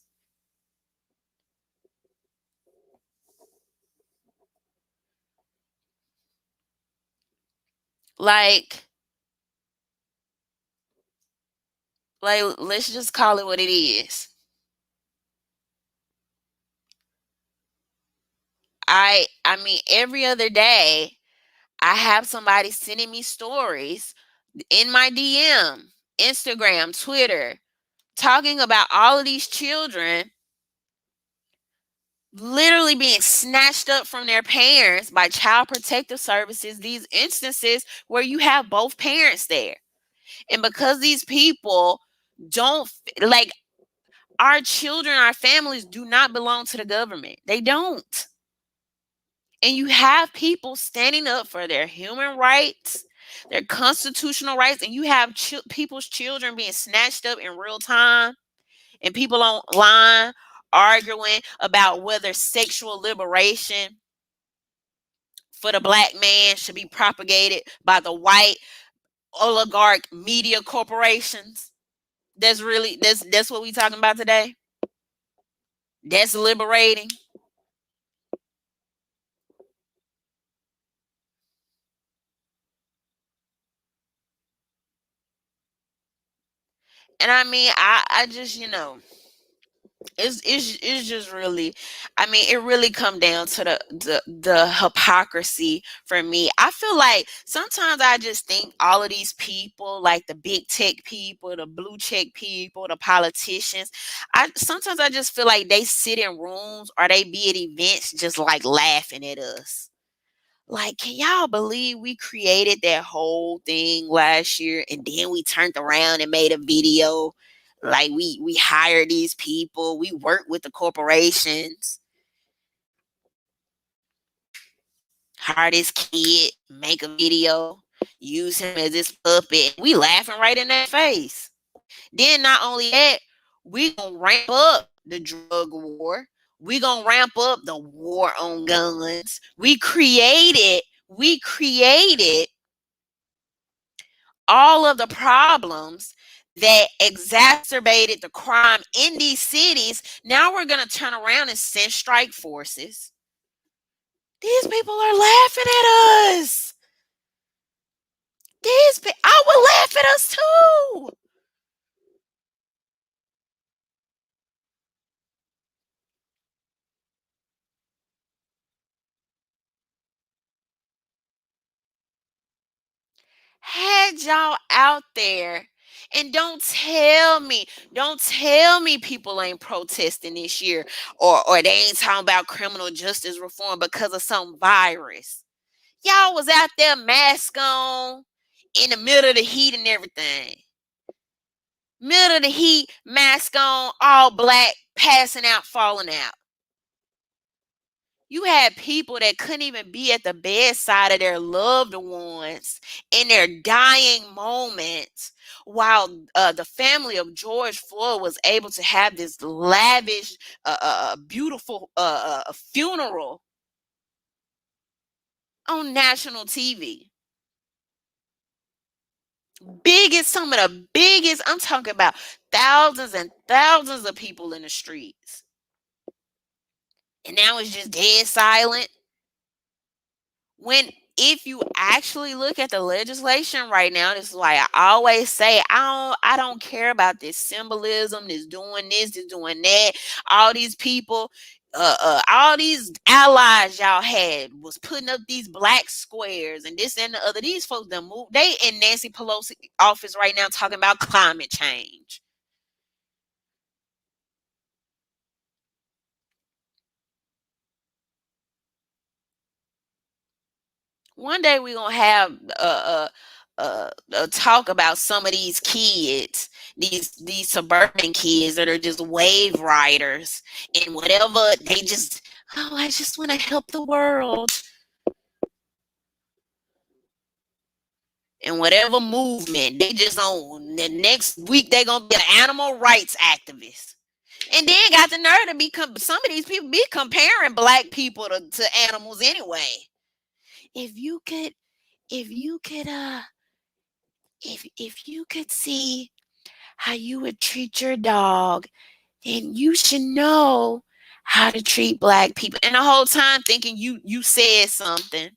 Like, let's just call it what it is. I mean, every other day I have somebody sending me stories in my DM, Instagram, Twitter, talking about all of these children literally being snatched up from their parents by child protective services, these instances where you have both parents there. And because these people don't, like, our children, our families do not belong to the government. They don't. And you have people standing up for their human rights, their constitutional rights, and you have people's children being snatched up in real time, and people online arguing about whether sexual liberation for the black man should be propagated by the white oligarch media corporations. That's what we talking about today. That's liberating. And I mean, I just, it's just really, I mean, it really come down to the hypocrisy for me. I feel like sometimes I just think all of these people, like the big tech people, the blue check people, the politicians, I just feel like they sit in rooms or they be at events just like laughing at us. Like, can y'all believe we created that whole thing last year and then we turned around and made a video? Like, we hired these people, we work with the corporations, hire this kid, make a video, use him as this puppet. We laughing right in their face. Then not only that, we gonna ramp up the drug war. We gonna ramp up the war on guns. We created all of the problems that exacerbated the crime in these cities. Now we're going to turn around and send strike forces. These people are laughing at us. I would laugh at us too. Had y'all out there, and don't tell me people ain't protesting this year, or they ain't talking about criminal justice reform because of some virus. Y'all was out there mask on in the middle of the heat and everything. Middle of the heat, mask on, all black, passing out, falling out. You had people that couldn't even be at the bedside of their loved ones in their dying moments, while the family of George Floyd was able to have this lavish, beautiful funeral on national TV. Some of the biggest, I'm talking about thousands and thousands of people in the streets. And now it's just dead silent. When if you actually look at the legislation right now, this is why I always say I don't care about this symbolism, this doing that. All these people, all these allies y'all had was putting up these black squares and this and the other. These folks that move, they in Nancy Pelosi office right now talking about climate change. One day we gonna have talk about some of these kids, these suburban kids that are just wave riders and whatever. They just, oh, I just want to help the world and whatever movement they just on. The next week they gonna be an animal rights activist. And then got the nerve to be some of these people be comparing black people to animals anyway. If you could, if you could, if you could see how you would treat your dog, then you should know how to treat black people. And the whole time thinking you said something.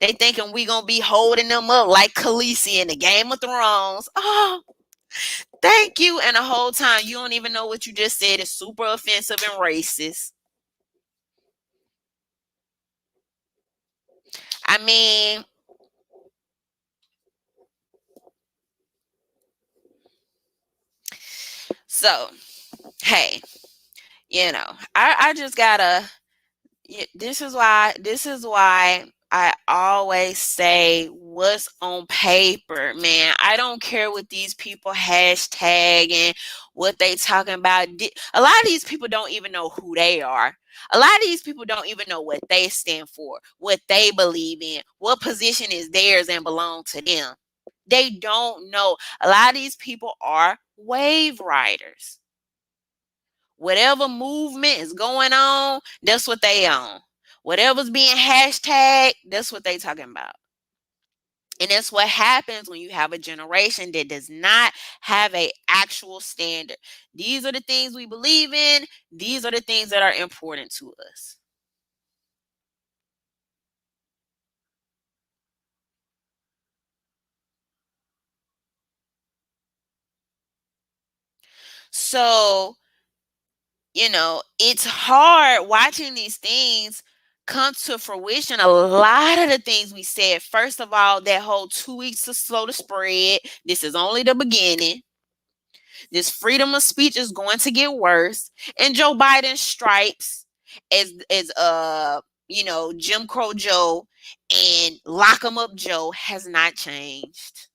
They thinking we gonna be holding them up like Khaleesi in the Game of Thrones. Oh, thank you. And the whole time you don't even know what you just said is super offensive and racist. I mean, so hey, I just gotta. This is why I always say what's on paper, man. I don't care what these people hashtagging, what they talking about. A lot of these people don't even know who they are. A lot of these people don't even know what they stand for, what they believe in, what position is theirs and belong to them. They don't know. A lot of these people are wave riders. Whatever movement is going on, that's what they on. Whatever's being hashtag, that's what they talking about. And that's what happens when you have a generation that does not have a actual standard. These are the things we believe in. These are the things that are important to us. So, it's hard watching these things come to fruition. A lot of the things we said, first of all, that whole 2 weeks is slow to spread. This is only the beginning. This freedom of speech is going to get worse. And Joe Biden's stripes as Jim Crow Joe and lock 'em up Joe has not changed.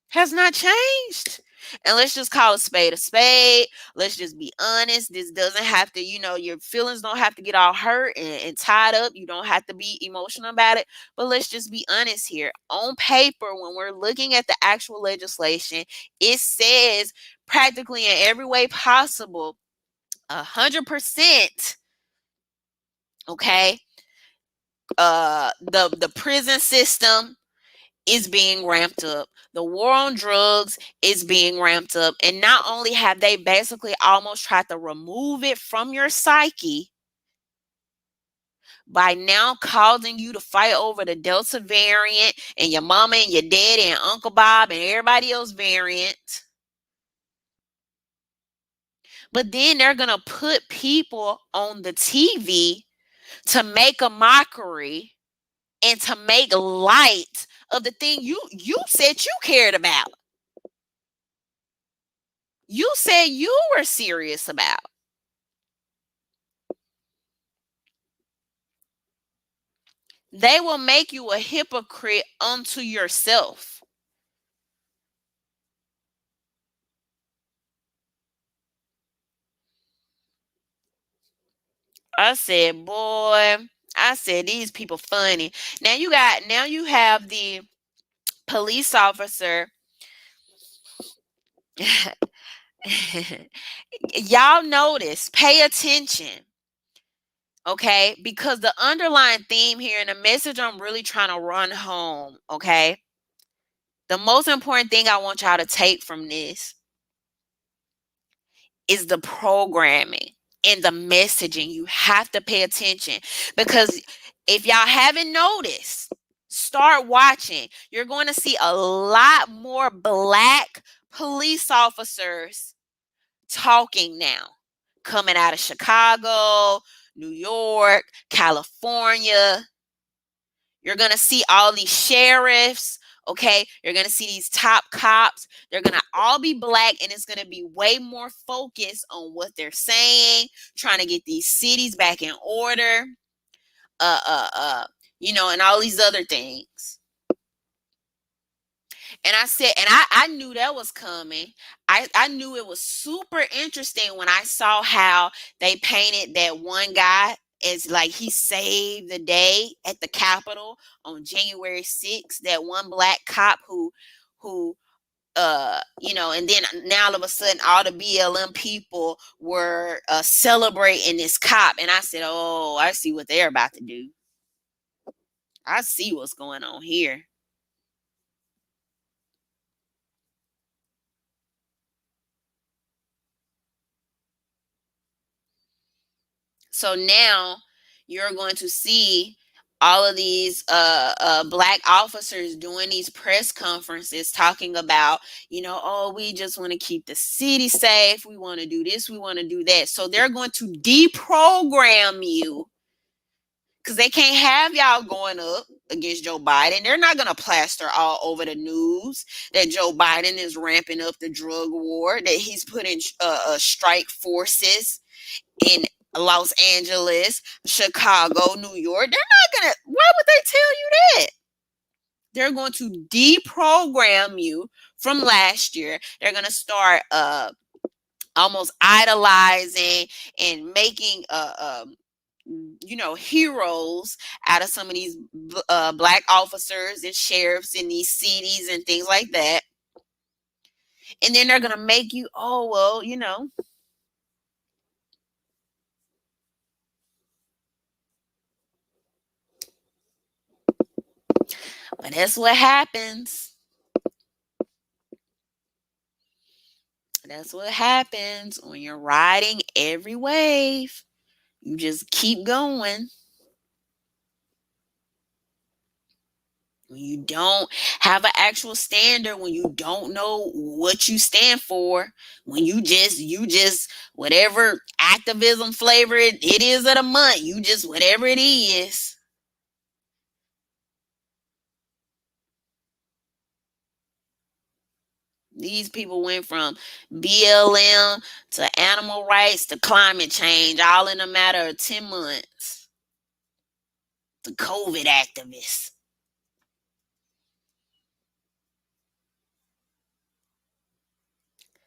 Has not changed. And let's just call a spade a spade. Let's just be honest. This doesn't have to, your feelings don't have to get all hurt and tied up. You don't have to be emotional about it. But let's just be honest here. On paper, when we're looking at the actual legislation, it says practically in every way possible, 100%, okay, the prison system is being ramped up. The war on drugs is being ramped up. And not only have they basically almost tried to remove it from your psyche by now causing you to fight over the Delta variant and your mama and your daddy and Uncle Bob and everybody else variant. But then they're going to put people on the TV to make a mockery and to make light of the thing you said you cared about. You said you were serious about. They will make you a hypocrite unto yourself. I said, boy, I said these people funny. Now you have the police officer. Y'all notice, pay attention. Okay, because the underlying theme here and the message I'm really trying to run home, okay? The most important thing I want y'all to take from this is the programming and the messaging. You have to pay attention because if y'all haven't noticed, start watching. You're going to see a lot more black police officers talking now, coming out of Chicago, New York, California. You're going to see all these sheriffs, okay? You're going to see these top cops. They're going to all be black, and it's going to be way more focused on what they're saying, trying to get these cities back in order, and all these other things. And I said, and I knew that was coming. I knew it was super interesting when I saw how they painted that one guy as like he saved the day at the Capitol on January 6th. That one black cop who and then now all of a sudden all the BLM people were celebrating this cop, and I said, oh, I see what they're about to do. I see what's going on here. So now you're going to see all of these black officers doing these press conferences talking about, oh, we just want to keep the city safe. We want to do this. We want to do that. So they're going to deprogram you because they can't have y'all going up against Joe Biden. They're not going to plaster all over the news that Joe Biden is ramping up the drug war, that he's putting strike forces in Los Angeles, Chicago, New York. They're not going to, why would they tell you that? They're going to deprogram you from last year. They're going to start almost idolizing and making heroes out of some of these black officers and sheriffs in these cities and things like that. And then they're going to make you, oh, well, but that's what happens. That's what happens when you're riding every wave. You just keep going. When you don't have an actual standard, when you don't know what you stand for, when you just whatever activism flavor it is of the month, you just whatever it is. These people went from BLM to animal rights to climate change all in a matter of 10 months. The COVID activists.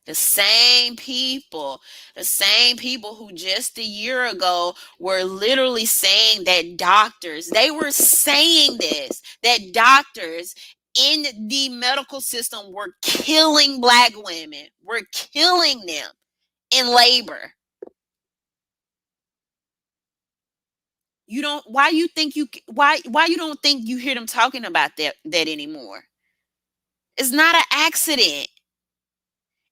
The same people who just a year ago were literally saying that they were saying this, that doctors in the medical system were killing black women, were killing them in labor. Why you think why you don't think you hear them talking about that anymore? It's not an accident.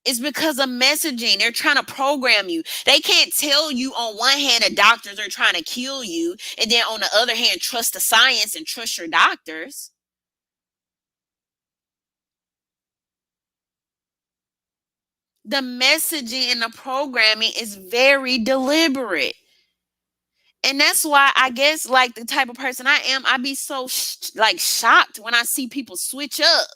It's because of messaging. They're trying to program you. They can't tell you on one hand that doctors are trying to kill you, and then on the other hand, trust the science and trust your doctors. The messaging and the programming is very deliberate. And that's why I guess like the type of person I am, I be so shocked when I see people switch up.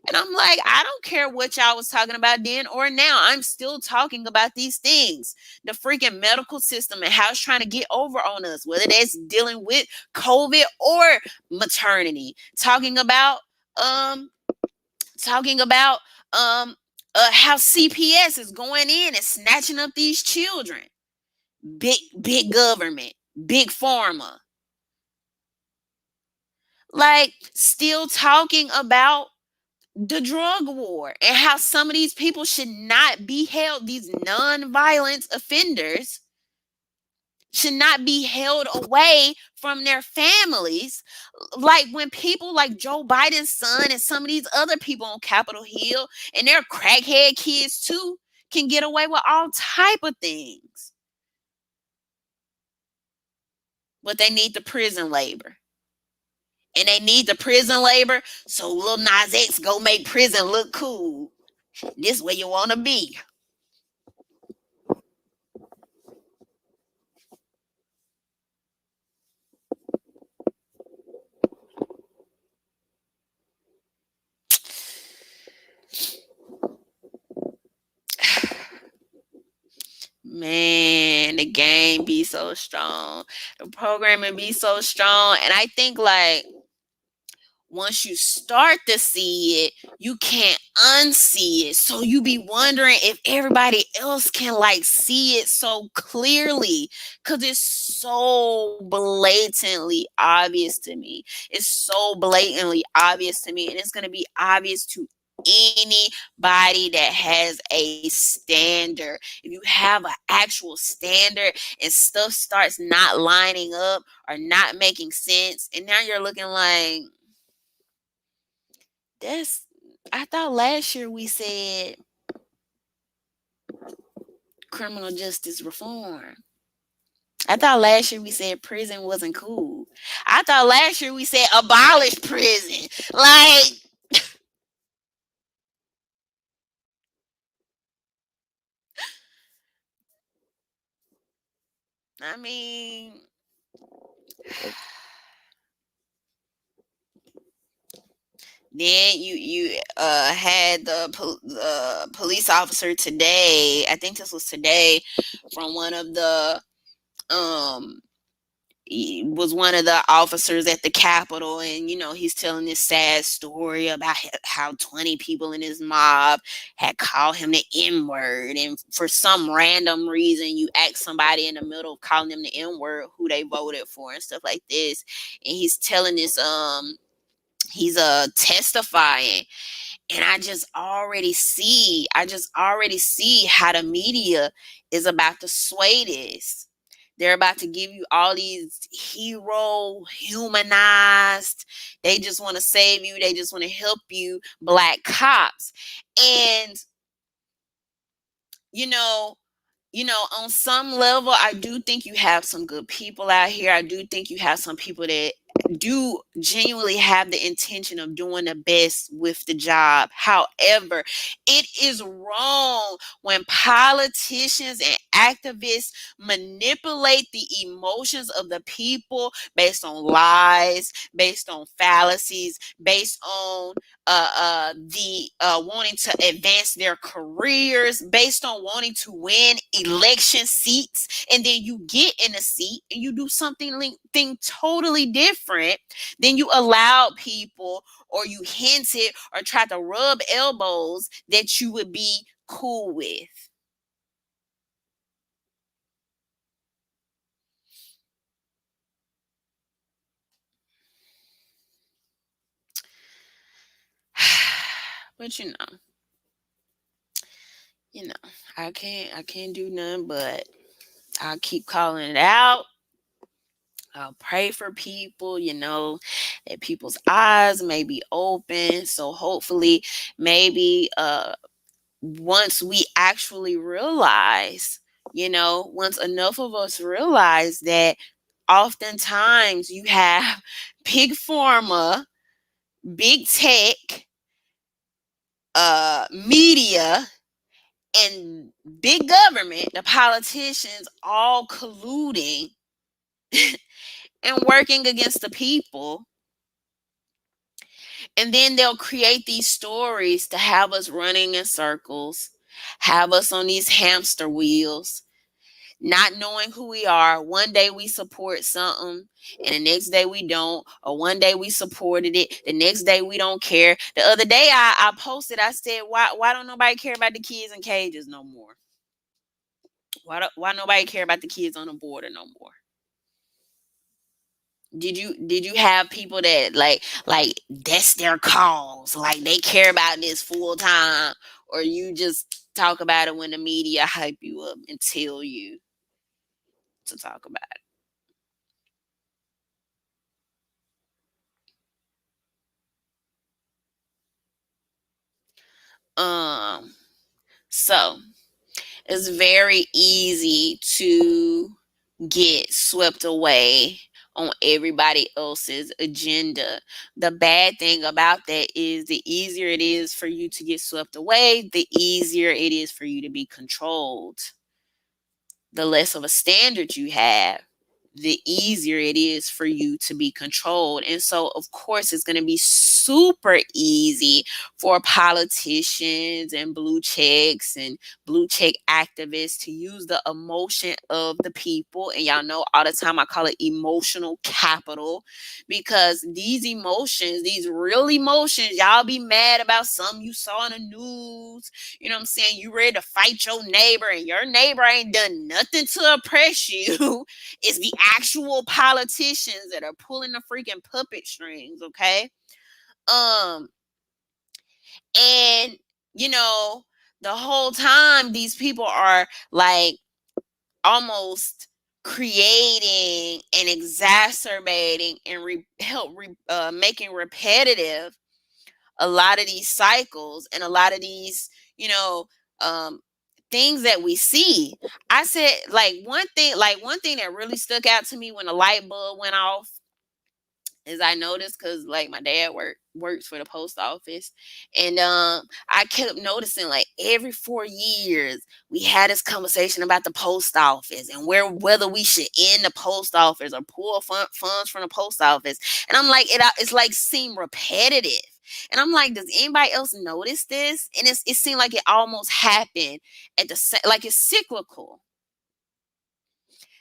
And I'm like, I don't care what y'all was talking about then or now. I'm still talking about these things. The freaking medical system and how it's trying to get over on us, whether that's dealing with COVID or maternity. Um, talking about how CPS is going in and snatching up these children. Big government, big pharma. Like still talking about the drug war and how some of these people should not be held, these non-violent offenders should not be held away from their families. Like when people like Joe Biden's son and some of these other people on Capitol Hill and their crackhead kids too can get away with all type of things. But they need the prison labor. And they need the prison labor so Lil Nas X go make prison look cool. This where you want to be. Man, the game be so strong. The programming be so strong. And I think like Once you start to see it, you can't unsee it. So you be wondering if everybody else can like see it so clearly, because it's so blatantly obvious to me. It's so blatantly obvious to me, and it's going to be obvious to anybody that has a standard. If you have an actual standard and stuff starts not lining up or not making sense, and now you're looking like, that's, I thought last year we said criminal justice reform. I thought last year we said prison wasn't cool. I thought last year we said abolish prison. Like, I mean, then you had the police officer today. I think this was today, from one of the um he was one of the officers at the Capitol, and he's telling this sad story about how 20 people in his mob had called him the N word, and for some random reason, you ask somebody in the middle of calling them the N word who they voted for and stuff like this, and he's telling this he's testifying, and I just already see how the media is about to sway this. They're about to give you all these hero humanized, they just want to save you, they just want to help you, black cops. And you know on some level, I do think you have some good people out here. I do think you have some people that do genuinely have the intention of doing the best with the job. However, it is wrong when politicians and activists manipulate the emotions of the people based on lies, based on fallacies, based on the wanting to advance their careers, based on wanting to win election seats, and then you get in a seat and you do something totally different. Then you allow people, or you hinted or tried to rub elbows that you would be cool with. But you know, I can't do nothing but I'll keep calling it out. I'll pray for people, that people's eyes may be open. So hopefully, maybe once we actually realize, once enough of us realize that oftentimes you have big pharma, big tech, media, and big government, the politicians all colluding and working against the people. And then they'll create these stories to have us running in circles, have us on these hamster wheels, not knowing who we are. One day we support something, and the next day we don't. Or one day we supported it, the next day we don't care. The other day I posted, I said, why don't nobody care about the kids in cages no more? Why nobody care about the kids on the border no more? Did you have people that like that's their cause, like they care about this full time, or you just talk about it when the media hype you up and tell you to talk about it? So it's very easy to get swept away on everybody else's agenda. The bad thing about that is the easier it is for you to get swept away, the easier it is for you to be controlled. The less of a standard you have, the easier it is for you to be controlled. And so, of course, it's going to be super easy for politicians and blue check activists to use the emotion of the people. And y'all know all the time I call it emotional capital, because these emotions, these real emotions, y'all be mad about something you saw in the news. You know what I'm saying? You ready to fight your neighbor and your neighbor ain't done nothing to oppress you. It's the actual politicians that are pulling the freaking puppet strings, okay? Um, and you know, the whole time these people are like almost creating and exacerbating and making repetitive a lot of these cycles and a lot of these, you know, um, things that we see. I said, one thing that really stuck out to me when the light bulb went off is I noticed, because like my dad works for the post office, and I kept noticing like every 4 years we had this conversation about the post office and whether we should end the post office or pull funds from the post office. And I'm like, it's like seem repetitive. And I'm like, does anybody else notice this? And it seemed like it almost happened at like it's cyclical.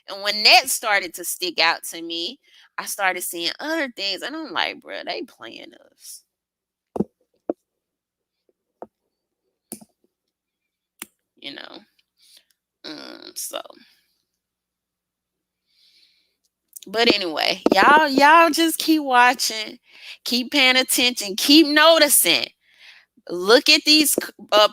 And when that started to stick out to me, I started seeing other things, and I'm like, bro, they playing us, you know. So, but anyway, y'all just keep watching, keep paying attention, keep noticing. Look at these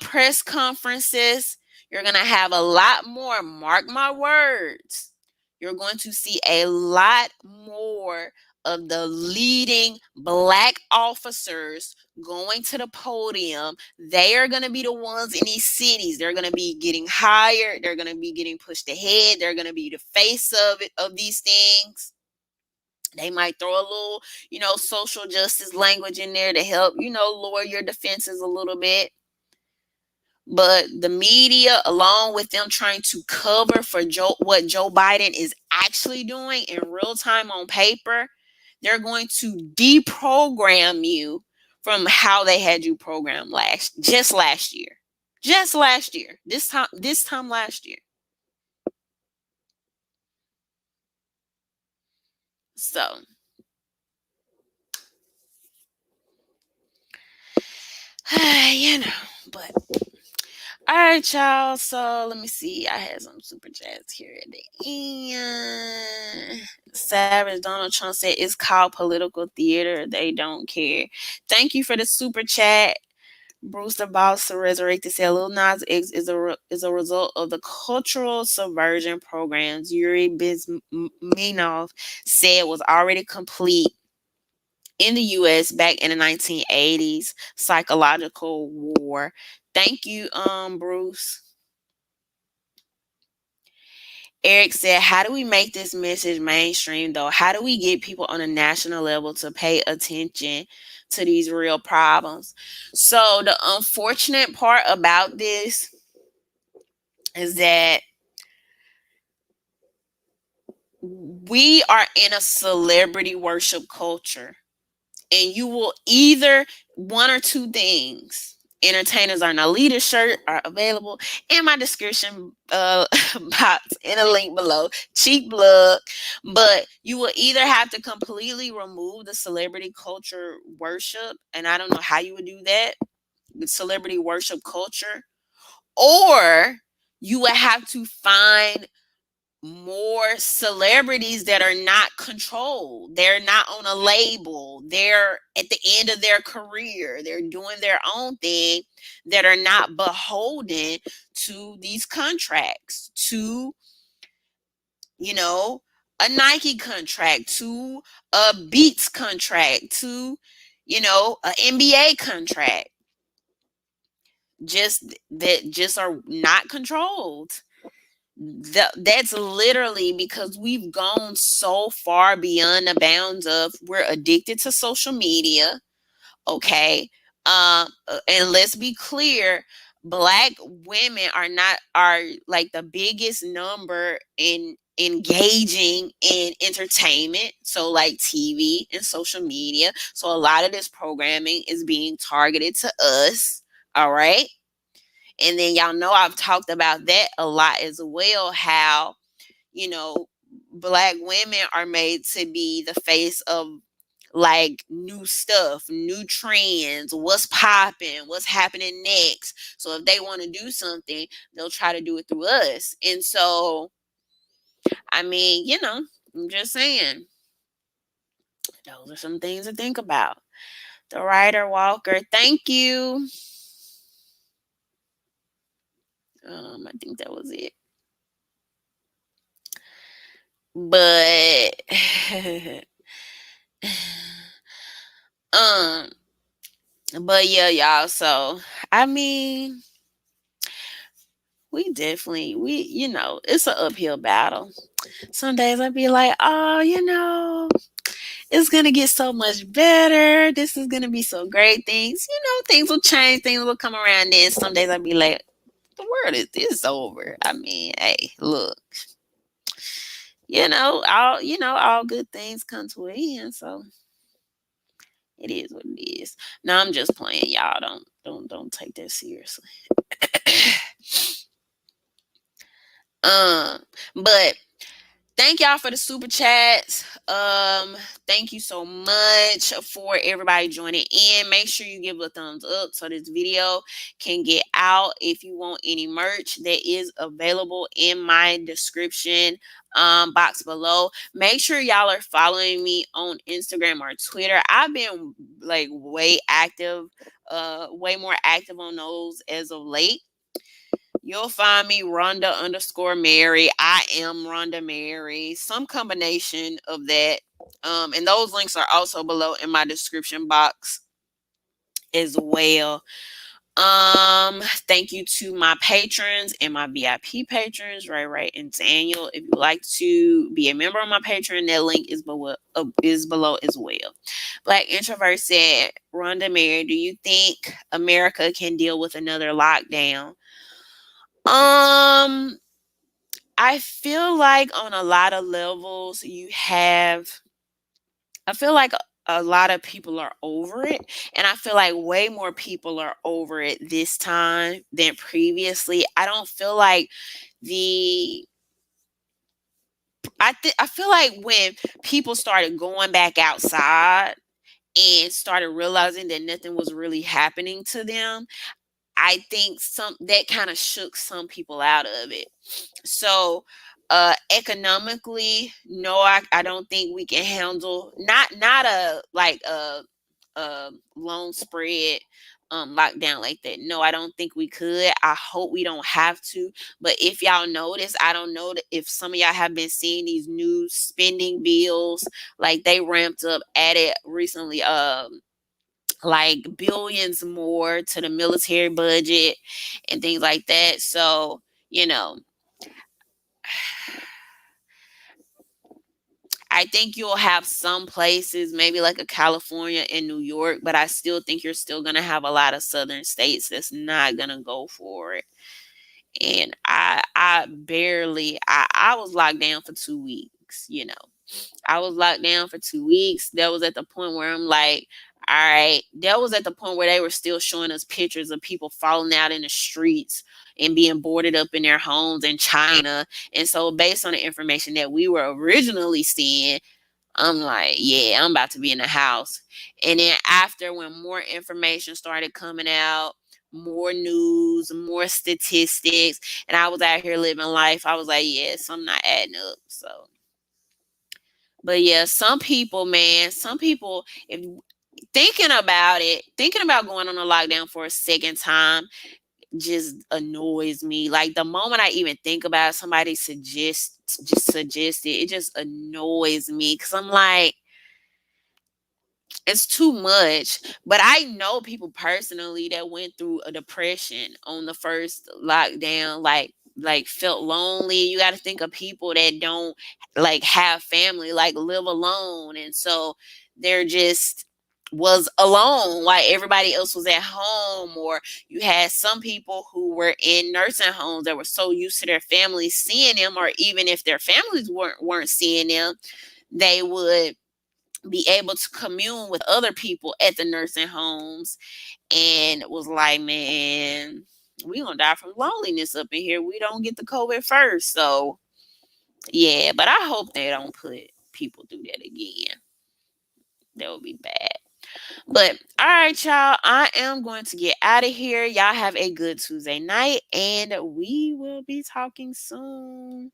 press conferences. You're gonna have a lot more. Mark my words. You're going to see a lot more of the leading Black officers going to the podium. They are going to be the ones in these cities. They're going to be getting hired. They're going to be getting pushed ahead. They're going to be the face of these things. They might throw a little, social justice language in there to help, lower your defenses a little bit. But the media, along with them trying to cover for what Joe Biden is actually doing in real time on paper, they're going to deprogram you from how they had you programmed last year. Just last year. This time last year. So, but all right, y'all. So let me see. I had some super chats here at the end. Savage Donald Trump said it's called political theater. They don't care. Thank you for the super chat. Brewster Boss Resurrected said Lil Nas X is a result of the cultural subversion programs Yuri Bizminov said was already complete in the U.S. back in the 1980s. Psychological war. Thank you, Bruce. Eric said, how do we make this message mainstream, though? How do we get people on a national level to pay attention to these real problems? So the unfortunate part about this is that we are in a celebrity worship culture, and you will either one or two things. Entertainers Are Now Leaders shirt are available in my description box in a link below. Cheap plug. But you will either have to completely remove the celebrity culture worship, and I don't know how you would do that, the celebrity worship culture, or you would have to find more celebrities that are not controlled. They're not on a label. They're at the end of their career. They're doing their own thing, that are not beholden to these contracts, to, a Nike contract, to a Beats contract, to, an NBA contract. Just are not controlled. That's literally because we've gone so far beyond the bounds of we're addicted to social media. Okay. And let's be clear, Black women are like the biggest number in engaging in entertainment, so like TV and social media. So a lot of this programming is being targeted to us. All right. And then y'all know I've talked about that a lot as well, how, you know, Black women are made to be the face of like new stuff, new trends, what's popping, what's happening next. So if they want to do something, they'll try to do it through us. And so, I mean, I'm just saying, those are some things to think about. The Writer Walker, thank you. I think that was it. But um but yeah, y'all, so I mean, it's an uphill battle. Some days I'd be like, oh, it's gonna get so much better. This is gonna be so great. Things will change, things will come around. Then some days I'd be like, the world is over. I mean, hey, look, all good things come to an end. So it is what it is. No, I'm just playing, y'all. Don't take that seriously. But thank y'all for the super chats. Thank you so much for everybody joining in. Make sure you give a thumbs up so this video can get out. If you want any merch, that is available in my description box below. Make sure y'all are following me on Instagram or Twitter. I've been like way more active on those as of late. You'll find me Rhonda_Mary. I am RhondaMary. Some combination of that. And those links are also below in my description box as well. Thank you to my patrons and my VIP patrons, Ray and Daniel. If you'd like to be a member of my Patreon, that link is below as well. Black Introvert said, RhondaMary, do you think America can deal with another lockdown? I feel like on a lot of levels I feel like a lot of people are over it, and I feel like way more people are over it this time than previously. I don't feel like I feel like when people started going back outside and started realizing that nothing was really happening to them, I think that kind of shook some people out of it. So economically, no, I don't think we can handle not a long spread lockdown like that. No, I don't think we could. I hope we don't have to. But if y'all notice, I don't know if some of y'all have been seeing these new spending bills, like they ramped up at it recently, like billions more to the military budget and things like that. So, I think you'll have some places, maybe like a California and New York, but I still think you're still going to have a lot of southern states that's not going to go for it. And I was locked down for 2 weeks. I was locked down for 2 weeks. That was at the point where I'm like, all right, that was at the point where they were still showing us pictures of people falling out in the streets and being boarded up in their homes in China. And so, based on the information that we were originally seeing, I'm like, yeah, I'm about to be in the house. And then, after when more information started coming out, more news, more statistics, and I was out here living life, I was like, yeah, something not adding up. So, but yeah, some people, if thinking about going on a lockdown for a second time just annoys me. Like the moment I even think about it, somebody suggest it just annoys me because I'm like, it's too much. But I know people personally that went through a depression on the first lockdown, like felt lonely. You got to think of people that don't like have family, like live alone, and so they're just was alone, like everybody else was at home, or you had some people who were in nursing homes that were so used to their families seeing them, or even if their families weren't seeing them, they would be able to commune with other people at the nursing homes, and it was like, man, we gonna die from loneliness up in here. We don't get the COVID first. So yeah, but I hope they don't put people through that again. That would be bad. But all right, y'all, I am going to get out of here. Y'all have a good Tuesday night, and we will be talking soon.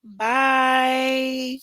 Bye.